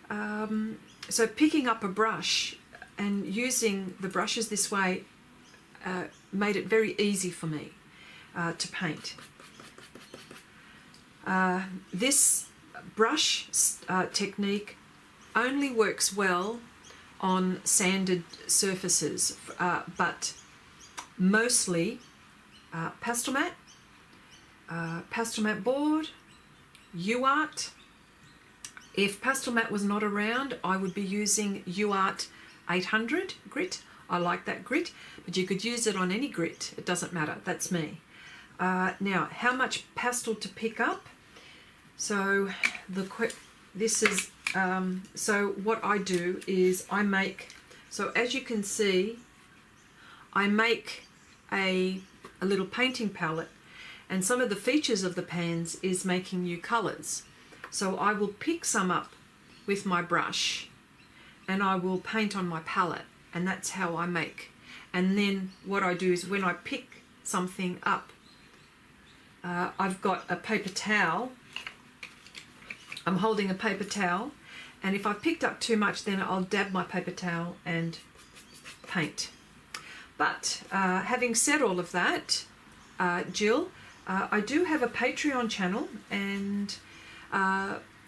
so picking up a brush and using the brushes this way made it very easy for me to paint. This brush technique only works well on sanded surfaces, but mostly Pastelmat, Pastelmat board, UArt. If Pastelmat was not around, I would be using UArt 800 grit. I like that grit, but you could use it on any grit. It doesn't matter. That's me. Now, how much pastel to pick up? So this is so what I do is I make. So as you can see, I make a little painting palette, and some of the features of the pans is making new colours. So I will pick some up with my brush and I will paint on my palette, and that's how I make. And then what I do is when I pick something up, I've got a paper towel. I'm holding a paper towel, and if I've picked up too much, then I'll dab my paper towel and paint. But having said all of that, Jill, I do have a Patreon channel, and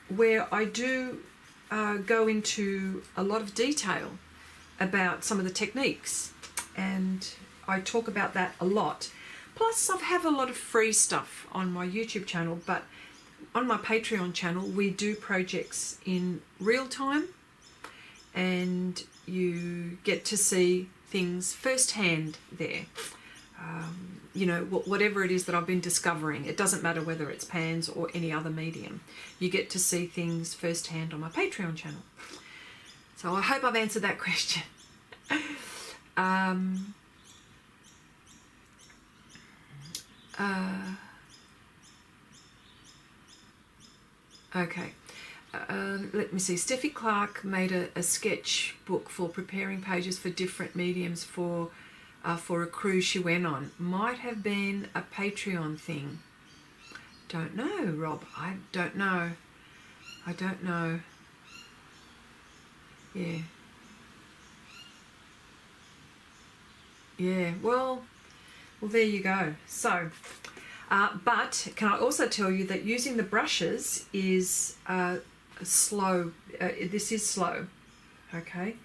where I do go into a lot of detail about some of the techniques, and I talk about that a lot. Plus, I have a lot of free stuff on my YouTube channel, but on my Patreon channel, we do projects in real time, and you get to see things firsthand there. You know, whatever it is that I've been discovering, it doesn't matter whether it's pans or any other medium. You get to see things firsthand on my Patreon channel. So I hope I've answered that question. Okay. Let me see. Steffi Clark made a sketchbook for preparing pages for different mediums for a cruise she went on. Might have been a Patreon thing. Don't know, Rob. I don't know. I don't know. Yeah. Yeah, well, there you go. So, but can I also tell you that using the brushes is slow. This is slow, okay?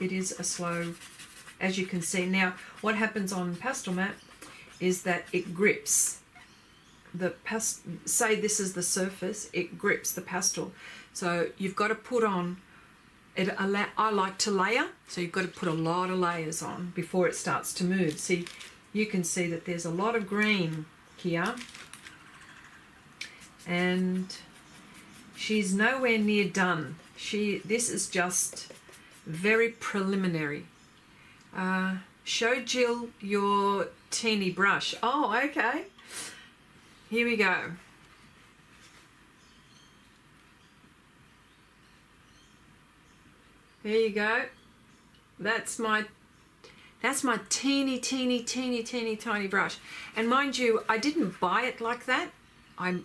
It is a slow, as you can see. Now, what happens on Pastelmat is that it grips the say this is the surface, it grips the pastel. So you've got to put on, I like to layer, so you've got to put a lot of layers on before it starts to move. See, you can see that there's a lot of green here, and she's nowhere near done. This is just very preliminary. Show Jill your teeny brush. Oh, okay. Here we go. There you go. That's my teeny tiny brush. And mind you, I didn't buy it like that. I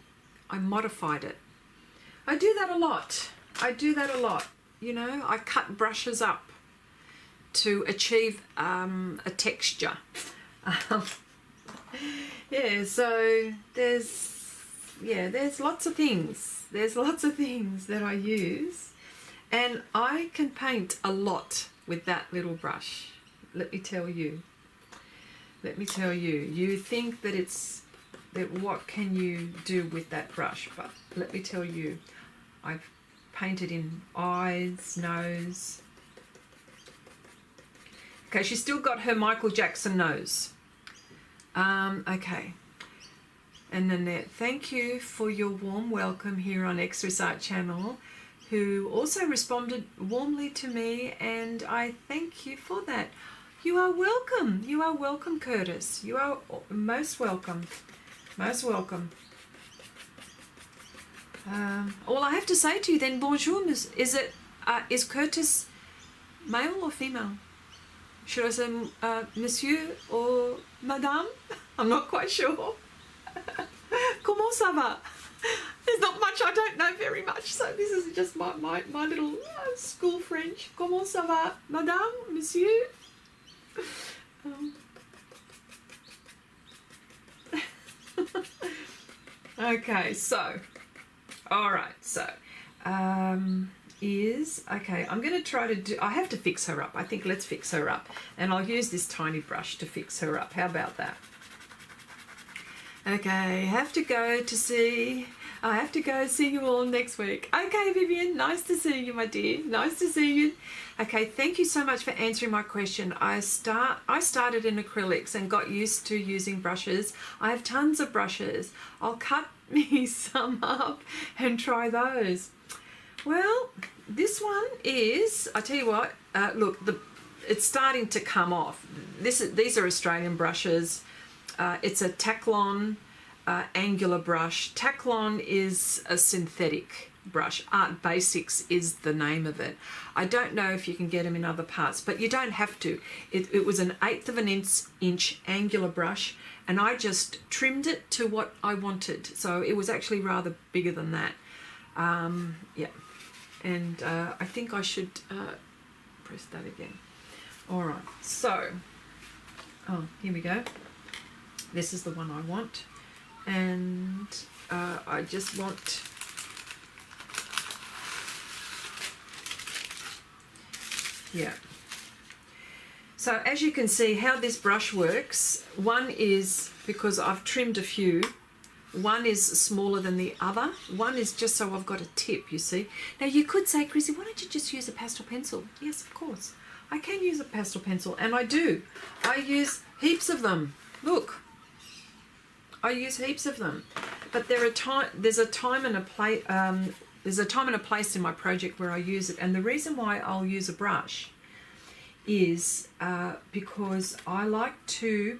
modified it. I do that a lot. You know, I cut brushes up to achieve a texture. Yeah, so there's lots of things. There's lots of things that I use, and I can paint a lot with that little brush. Let me tell you. You think that what can you do with that brush? But let me tell you, I've painted in eyes, nose. Okay, she's still got her Michael Jackson nose. Okay. And Nanette, thank you for your warm welcome here on Xrissart channel, who also responded warmly to me, and I thank you for that. You are welcome. You are welcome, Curtis. You are most welcome. Most welcome. All I have to say to you then, bonjour, is Curtis male or female? Should I say monsieur or madame? I'm not quite sure. Comment ça va? There's not much, I don't know very much, so this is just my little school French. Comment ça va, madame, monsieur? Okay, so, all right, so, okay, I'm going to try to do, I have to fix her up. I think let's fix her up. And I'll use this tiny brush to fix her up. How about that? Okay, I have to go see you all next week. Okay, Vivian, nice to see you, my dear. Nice to see you. Okay, thank you so much for answering my question. I started in acrylics and got used to using brushes. I have tons of brushes. I'll cut me some up and try those. Well, this one is, I tell you what, look, it's starting to come off. These are Australian brushes. It's a Taklon angular brush. Taklon is a synthetic brush. Art Basics is the name of it. I don't know if you can get them in other parts, but you don't have to. It was an 1/8 of an inch angular brush, and I just trimmed it to what I wanted. So it was actually rather bigger than that. Yeah, and I think I should press that again. All right, so, oh, here we go. This is the one I want, and I just want, yeah. So as you can see how this brush works, one is, because I've trimmed a few, one is smaller than the other. One is just so I've got a tip, you see. Now you could say, Chrissy, why don't you just use a pastel pencil? Yes, of course. I can use a pastel pencil, and I do. I use heaps of them. Look. I use heaps of them, but there's a time and a place in my project where I use it, and the reason why I'll use a brush is because I like to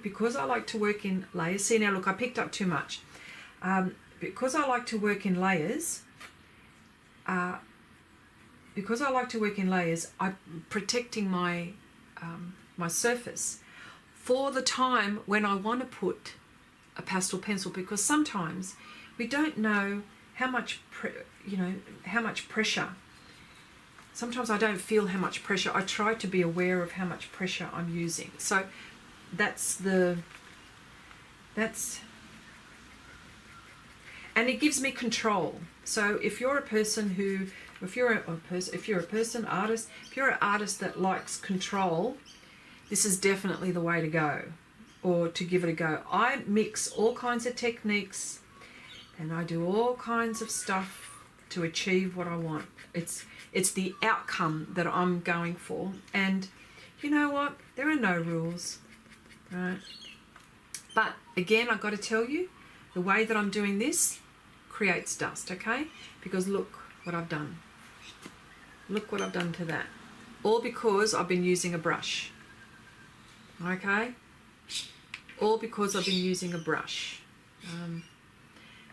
work in layers. See, now look, I picked up too much. Because I like to work in layers. I'm protecting my my surface for the time when I want to put a pastel pencil, because sometimes we don't know how much pressure. Sometimes I don't feel how much pressure. I try to be aware of how much pressure I'm using. So and it gives me control. So if you're an artist that likes control, this is definitely the way to go, or to give it a go. I mix all kinds of techniques and I do all kinds of stuff to achieve what I want. It's the outcome that I'm going for. And you know what? There are no rules, right? But again, I've got to tell you, the way that I'm doing this creates dust, okay? Because look what I've done. Look what I've done to that. All because I've been using a brush, okay? All because I've been using a brush.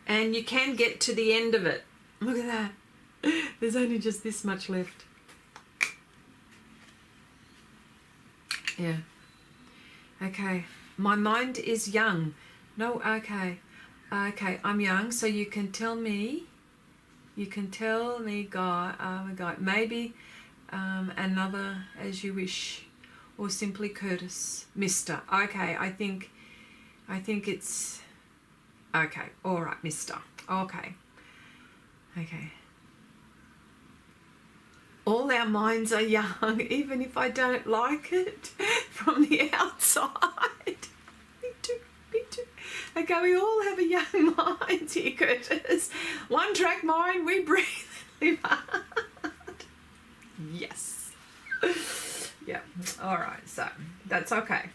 And you can get to the end of it. Look at that. There's only just this much left. Yeah. Okay. My mind is young. No, okay. Okay, I'm young, so you can tell me, guy, maybe another as you wish, or simply Curtis, Mr. Okay, I think it's, okay, all right, Mr. Okay. Okay. All our minds are young, even if I don't like it from the outside. Me too, me too. Okay, we all have a young mind here, Curtis. One track mind, we breathe and live hard. Yes. Yeah, all right, so that's okay.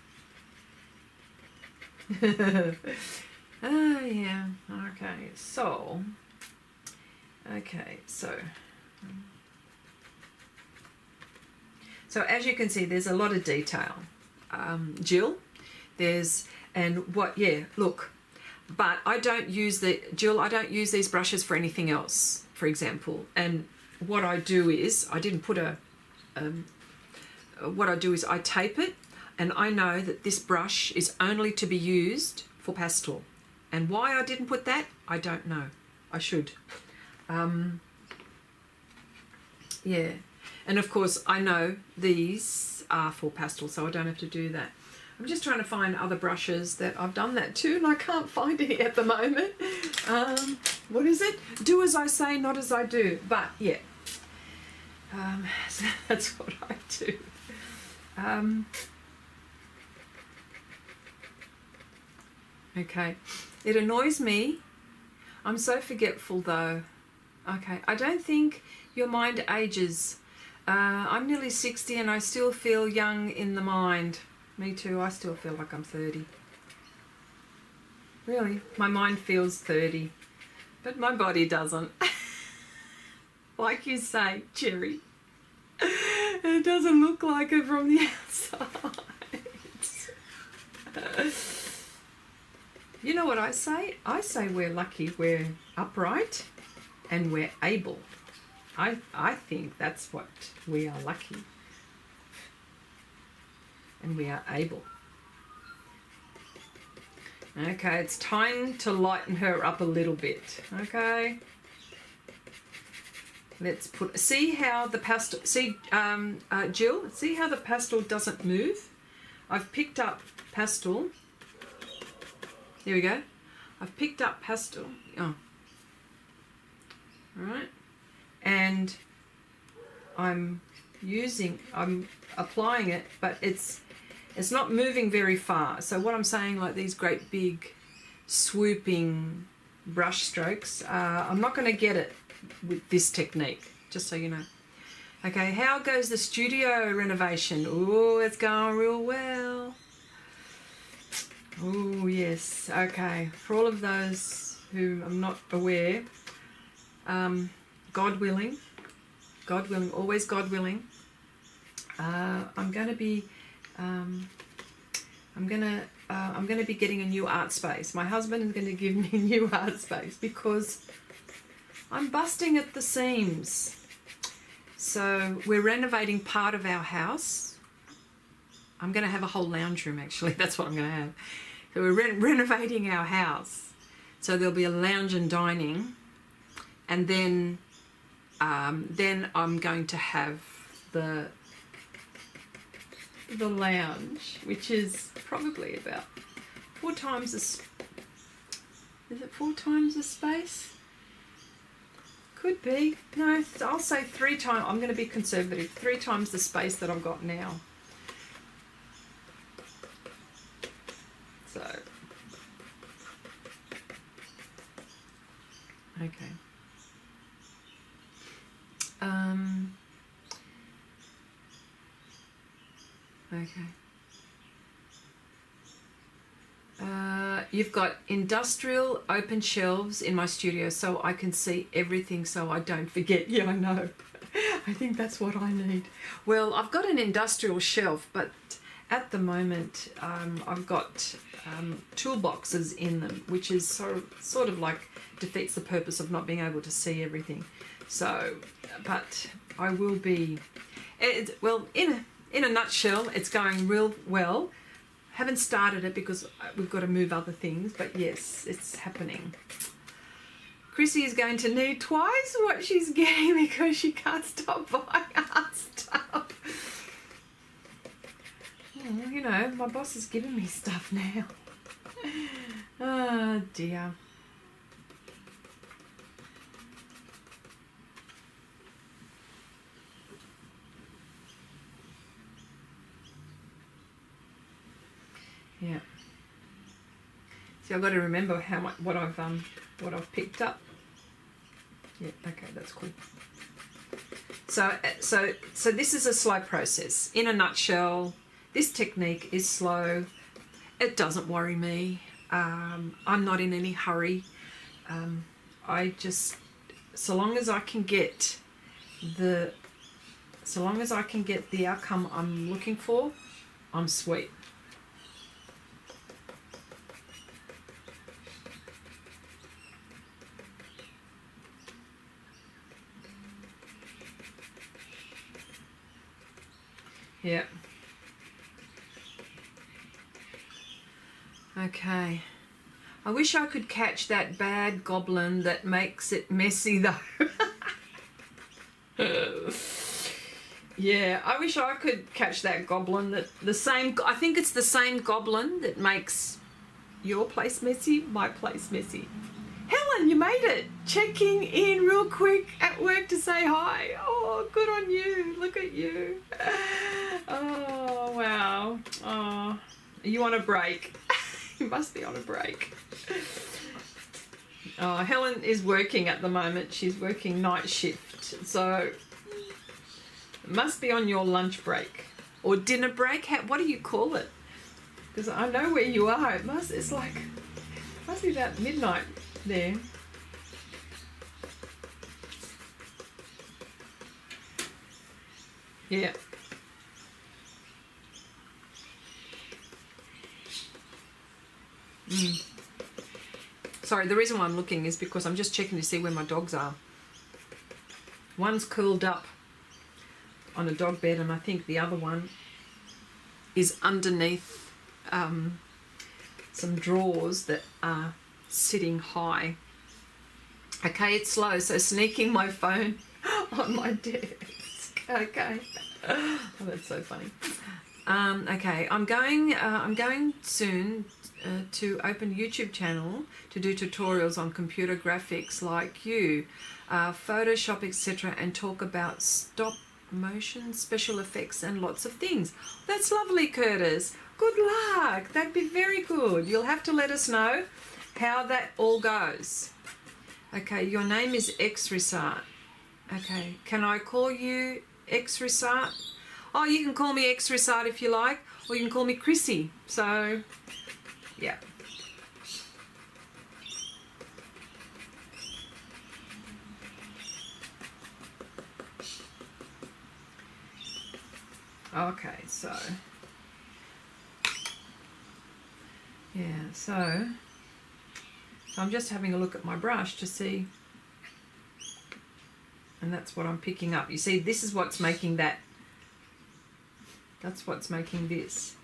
Oh, yeah, okay, so, so as you can see, there's a lot of detail. Jill, look, but I don't use I don't use these brushes for anything else, for example. And what I do is, I tape it, and I know that this brush is only to be used for pastel. And why I didn't put that, I don't know. I should. Yeah. And of course, I know these are for pastel, so I don't have to do that. I'm just trying to find other brushes that I've done that too, and I can't find any at the moment. What is it? Do as I say, not as I do. But yeah, so that's what I do. Okay, it annoys me. I'm so forgetful though. Okay, I don't think your mind ages. I'm nearly 60 and I still feel young in the mind. Me too, I still feel like I'm 30. Really, my mind feels 30, but my body doesn't. Like you say, Cherry, it doesn't look like it from the outside. You know what I say? I say we're lucky we're upright and we're able. I think that's what we are lucky. And we are able. Okay, it's time to lighten her up a little bit. Okay. Let's put, see how the pastel, see Jill, see how the pastel doesn't move? I've picked up pastel. There we go. I've picked up pastel. Oh. All right. And I'm applying it, but it's not moving very far. So what I'm saying, like these great big swooping brush strokes, I'm not going to get it with this technique, just so you know. Okay, how goes the studio renovation? Oh, it's going real well. Oh, yes. Okay, for all of those who are not aware, God willing, always God willing, I'm going to be getting a new art space. My husband is going to give me a new art space because I'm busting at the seams. So we're renovating part of our house. I'm going to have a whole lounge room, actually. That's what I'm going to have. So we're renovating our house. So there'll be a lounge and dining. And then I'm going to have the lounge, which is probably about 4 times the, is it 4 times the space? Could be. No, I'll say 3 times. I'm going to be conservative. 3 times the space that I've got now. So, okay. Okay. You've got industrial open shelves in my studio so I can see everything so I don't forget. Yeah, I know. I think that's what I need. Well, I've got an industrial shelf, but at the moment I've got toolboxes in them, which is sort of like defeats the purpose of not being able to see everything. So, but I will be, well, in a nutshell, it's going real well. Haven't started it because we've got to move other things, but yes, it's happening. Chrissy is going to need twice what she's getting because she can't stop buying art stuff. Oh, you know, my boss is giving me stuff now. Oh dear. Yeah. See, I've got to remember how much what I've picked up. Yeah. Okay, that's cool. So this is a slow process. In a nutshell, this technique is slow. It doesn't worry me. I'm not in any hurry. I just, so long as I can get the outcome I'm looking for, I'm sweet. Yeah. Okay. I wish I could catch that bad goblin that makes it messy though. Yeah, I wish I could catch that goblin that I think it's the same goblin that makes your place messy, my place messy. Helen, you made it. Checking in real quick at work to say hi. Oh, good on you. Look at you. Oh, wow. Oh, are you on a break? You must be on a break. Oh, Helen is working at the moment. She's working night shift. So it must be on your lunch break or dinner break. What do you call it? Because I know where you are. Must be about midnight there. Yeah. Sorry, the reason why I'm looking is because I'm just checking to see where my dogs are. One's curled up on a dog bed and I think the other one is underneath some drawers that are sitting high. Okay, it's slow, so sneaking my phone on my desk. Okay. Oh, that's so funny. Okay, I'm going soon to open a YouTube channel to do tutorials on computer graphics like you, Photoshop, etc., and talk about stop motion, special effects, and lots of things. That's lovely, Curtis. Good luck. That'd be very good. You'll have to let us know how that all goes. Okay, your name is Xrissart. Okay, can I call you Xrissart? Oh, you can call me Xrissart if you like, or you can call me Chrissy. So, yeah. Okay, so, yeah, so I'm just having a look at my brush to see, and that's what I'm picking up. You see, this is what's making that, that's what's making this.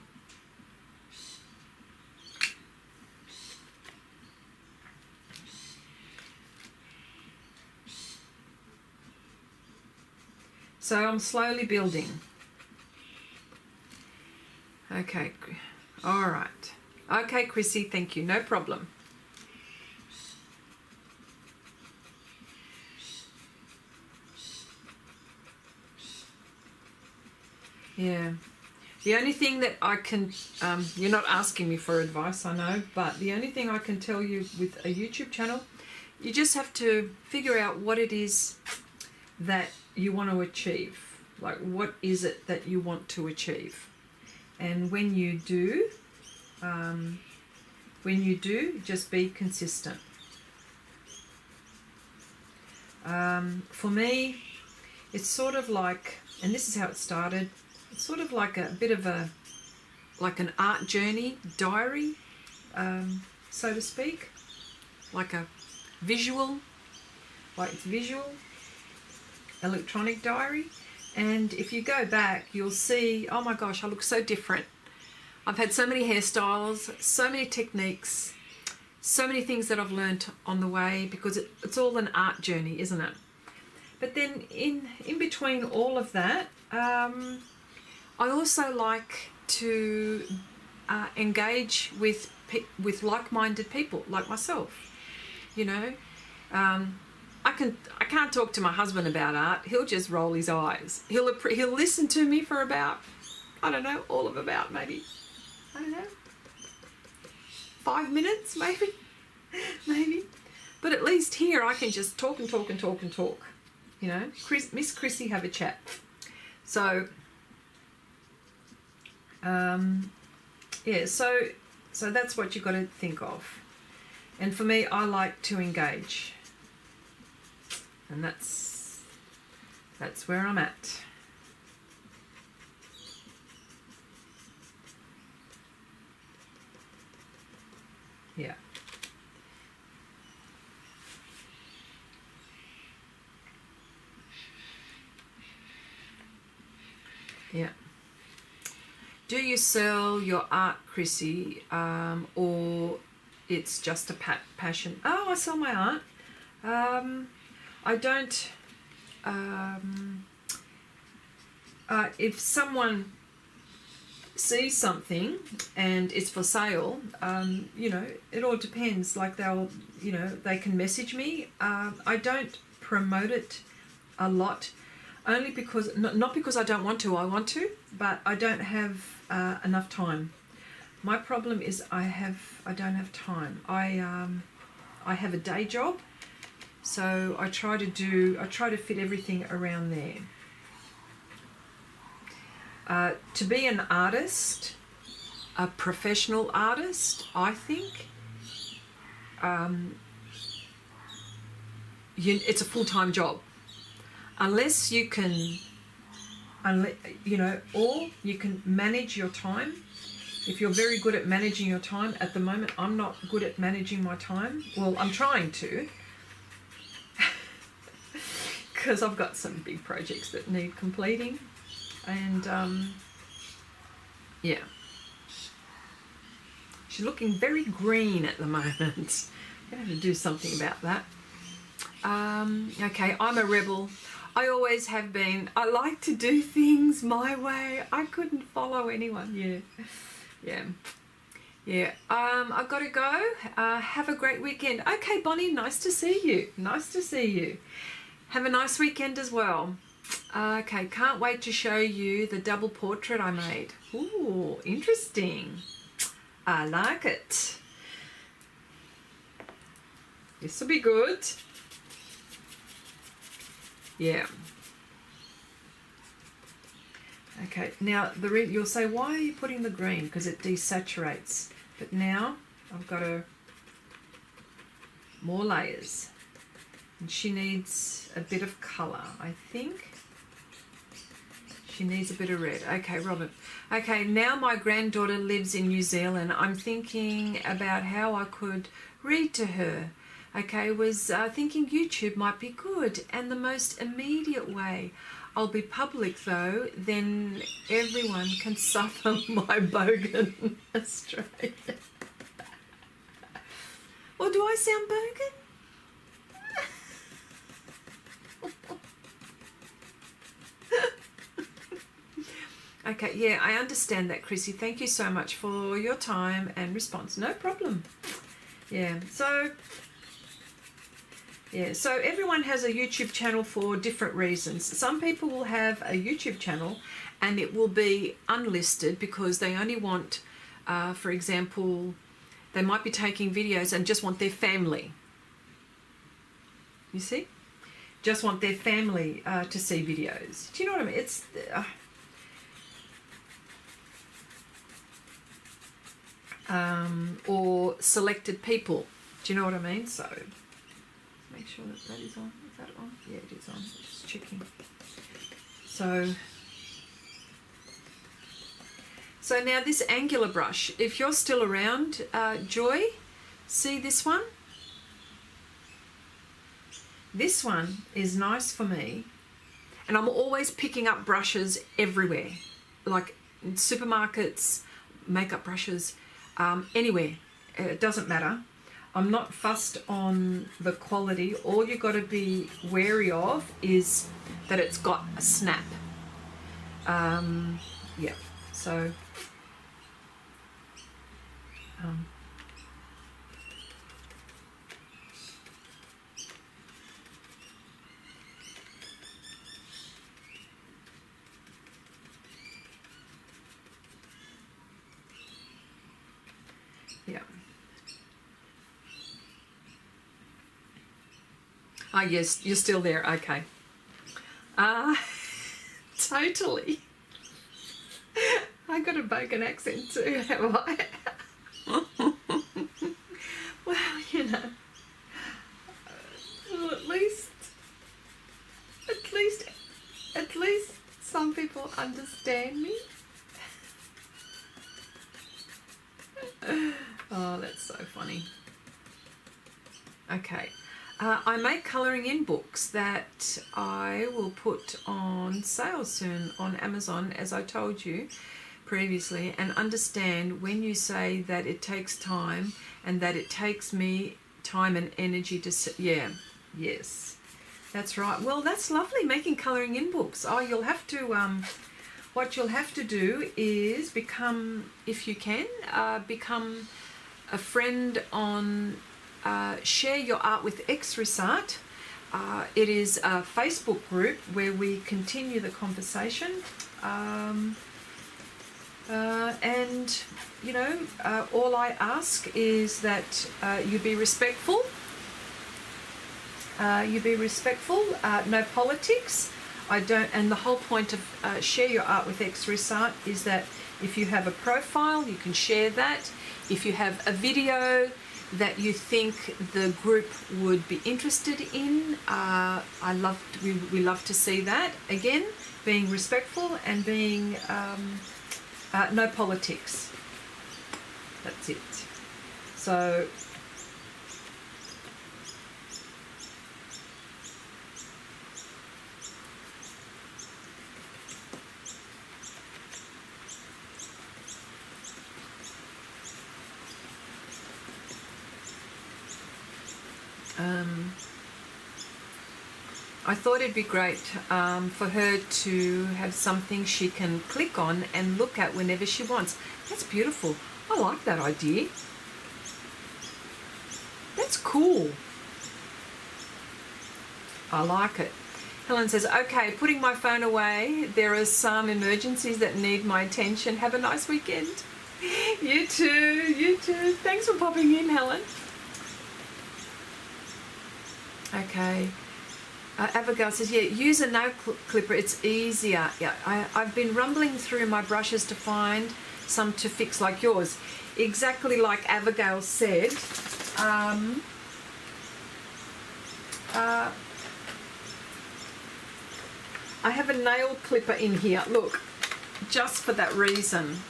So I'm slowly building. Okay, all right. Okay, Chrissy, thank you, no problem. Yeah, the only thing that I can, you're not asking me for advice, I know, but the only thing I can tell you with a YouTube channel, you just have to figure out what it is that you want to achieve. Like, what is it that you want to achieve? And when you do, just be consistent. For me, it's sort of like, and this is how it started, it's sort of like a bit of a, like an art journey diary, so to speak, like a visual, like it's visual, electronic diary. And if you go back, you'll see, oh my gosh, I look so different. I've had so many hairstyles, so many techniques, so many things that I've learnt on the way, because it's all an art journey, isn't it? But then in between all of that, I also like to engage with like-minded people like myself. You know, I can't talk to my husband about art. He'll just roll his eyes. He'll listen to me for about, I don't know, all of about maybe, I don't know, 5 minutes maybe, maybe. But at least here I can just talk and talk and talk and talk. You know, Miss Chrissy, have a chat. So, yeah, so that's what you've got to think of. And for me, I like to engage. And that's where I'm at. Yeah. Yeah. Do you sell your art, Chrissy, or it's just a passion. Oh, I sell my art. I don't, if someone sees something and it's for sale, you know, it all depends. Like they'll, you know, they can message me. I don't promote it a lot, only because, not because I don't want to, I want to, but I don't have enough time. My problem is I don't have time. I have a day job, so I try to fit everything around there. To be an artist, a professional artist, I think, it's a full-time job. Unless you can, you know, or you can manage your time. If you're very good at managing your time, at the moment I'm not good at managing my time. Well, I'm trying to, because I've got some big projects that need completing. And yeah, she's looking very green at the moment. I'm going to have to do something about that. Okay, I'm a rebel. I always have been. I like to do things my way. I couldn't follow anyone. Yeah. I've got to go. Have a great weekend. Okay, Bonnie, nice to see you. Nice to see you. Have a nice weekend as well. Okay, can't wait to show you the double portrait I made. Ooh, interesting. I like it. This will be good. Yeah. Okay, now you'll say, why are you putting the green? Because it desaturates. But now I've got more layers. And she needs a bit of colour, I think. She needs a bit of red. Okay, Robert. Okay, now my granddaughter lives in New Zealand. I'm thinking about how I could read to her. Okay, was thinking YouTube might be good, and the most immediate way. I'll be public though, then everyone can suffer my bogan Australia. Well, do I sound bogan? Okay, yeah, I understand that, Chrissy. Thank you so much for your time and response. No problem. Yeah, so everyone has a YouTube channel for different reasons. Some people will have a YouTube channel and it will be unlisted because they only want, for example, they might be taking videos and just want their family. You see? Just want their family to see videos. Do you know what I mean? It's... or selected people. Do you know what I mean? So make sure that is on. Is that on? Yeah, it is on. Just checking. So now this angular brush, if you're still around, Joy, see this one? This one is nice for me. And I'm always picking up brushes everywhere. Like in supermarkets, makeup brushes, anywhere. It doesn't matter. I'm not fussed on the quality. All you've got to be wary of is that it's got a snap. Yeah, so... yeah. Oh, yes, you're still there. Okay. Totally. I got a bogan accent too, have I? Well, you know. Well, at least some people understand me. Oh, that's so funny. Okay. I make colouring in books that I will put on sale soon on Amazon, as I told you previously, and understand when you say that it takes time and that it takes me time and energy to yes, that's right. Well, that's lovely, making colouring in books. Oh, you'll have to what you'll have to do is become, if you can, become a friend on Share Your Art with Xrissart. It is a Facebook group where we continue the conversation, and you know, all I ask is that you be respectful. No politics. And the whole point of Share Your Art with Xrissart is that if you have a profile, you can share that. If you have a video that you think the group would be interested in, we love to see that. Again, being respectful and being no politics. That's it. So I thought it'd be great for her to have something she can click on and look at whenever she wants. That's beautiful. I like that idea. That's cool. I like it. Helen says, okay, putting my phone away. There are some emergencies that need my attention. Have a nice weekend. You too, you too. Thanks for popping in, Helen. Okay. Abigail says, yeah, use a nail clipper. It's easier. Yeah, I've been rumbling through my brushes to find some to fix like yours. Exactly like Abigail said. I have a nail clipper in here. Look, just for that reason.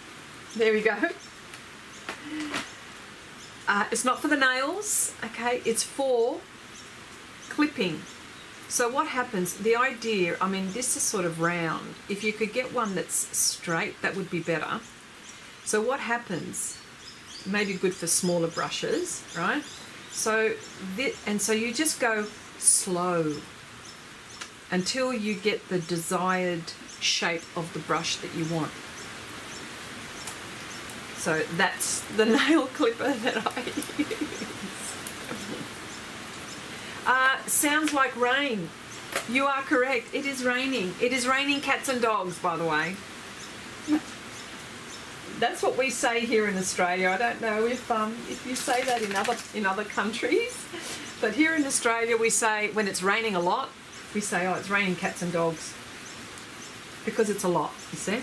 There we go. It's not for the nails, okay? It's for clipping. So what happens, the idea, I mean, this is sort of round. If you could get one that's straight, that would be better. So what happens, maybe good for smaller brushes, right? So, so you just go slow until you get the desired shape of the brush that you want. So that's the nail clipper that I use. Sounds like rain. You are correct. It is raining. It is raining cats and dogs, by the way. That's what we say here in Australia. I don't know if you say that in other countries, but here in Australia we say when it's raining a lot, we say, oh, it's raining cats and dogs, because it's a lot. You see.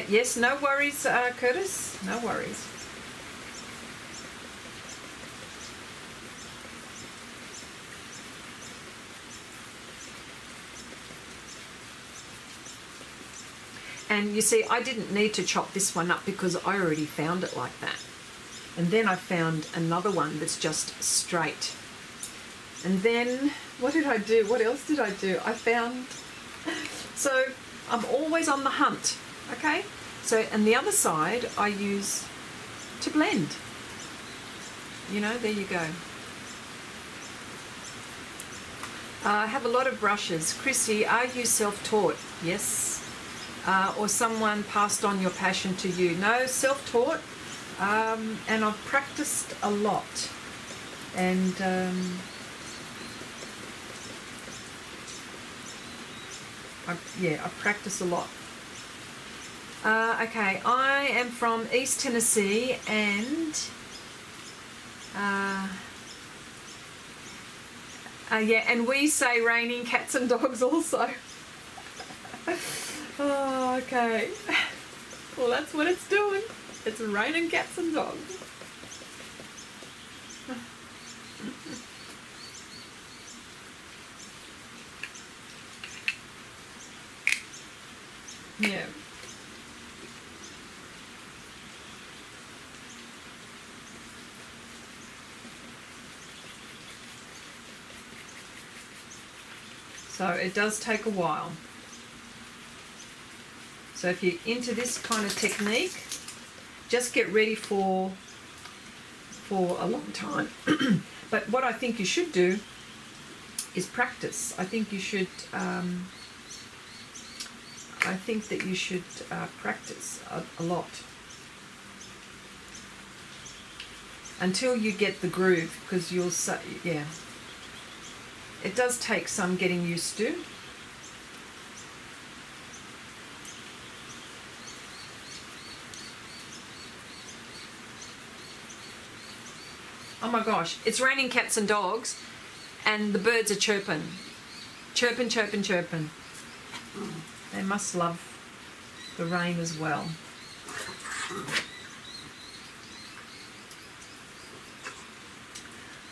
Yes, no worries, Curtis. No worries. And you see, I didn't need to chop this one up because I already found it like that. And then I found another one that's just straight. And then, what did I do? What else did I do? I found... So, I'm always on the hunt, okay? So, and the other side I use to blend. You know, there you go. I have a lot of brushes. Chrissy, are you self-taught? Yes. Or someone passed on your passion to you? No, self-taught. And I've practiced a lot. And... I practice a lot. Okay, I am from East Tennessee, and and we say raining cats and dogs also. Oh, okay. Well, that's what it's doing. It's raining cats and dogs. Yeah. So it does take a while. So if you're into this kind of technique, just get ready for a long time. But what I think you should do is practice. I think you should practice a lot until you get the groove, because you'll say, yeah, it does take some getting used to. Oh my gosh, it's raining cats and dogs, and the birds are chirping. Chirping, chirping, chirping. They must love the rain as well.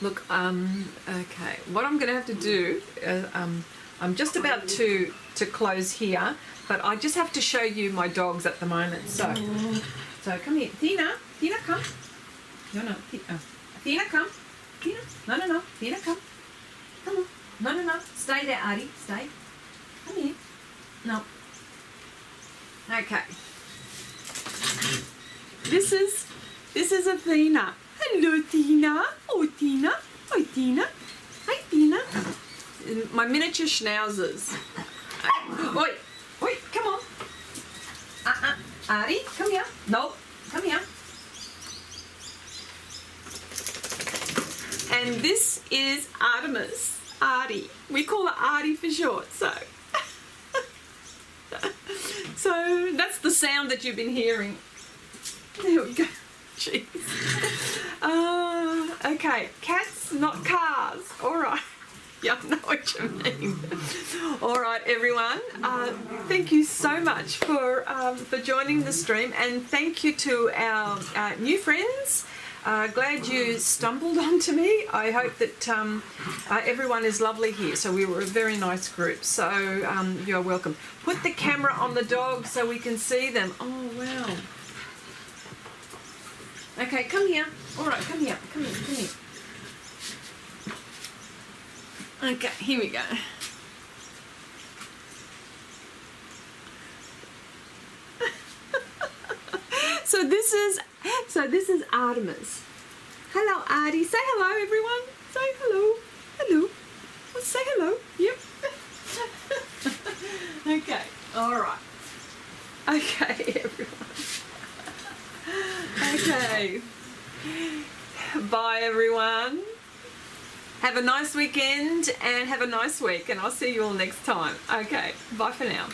Look, okay, what I'm going to have to do, I'm just about to close here, but I just have to show you my dogs at the moment. So come here. Tina, come. No, Tina, come. Tina, no. Tina, come. Come on. No. Stay there, Artie. Stay. Come here. No. Okay. This is Athena. Hello, Tina. Oh, Tina. Hi, Tina. Hi, Tina. My miniature schnauzers. Oi, come on. Artie, come here. No, come here. And this is Artemis, Artie. We call her Artie for short, so. So that's the sound that you've been hearing. There we go. Jeez. Okay, cats, not cars. All right. Yeah, I know what you mean. All right, everyone. Thank you so much for joining the stream, and thank you to our new friends. Glad you stumbled onto me. I hope that everyone is lovely here. So we were a very nice group. So you're welcome. Put the camera on the dog so we can see them. Oh, wow. Okay, come here. All right, come here. Come here. Okay, here we go. So this is Artemis. Hello, Artie. Say hello, everyone. Say hello. Hello. Well, say hello. Yep. Okay. All right. Okay, everyone. Okay. Bye, everyone. Have a nice weekend and have a nice week, and I'll see you all next time. Okay. Bye for now.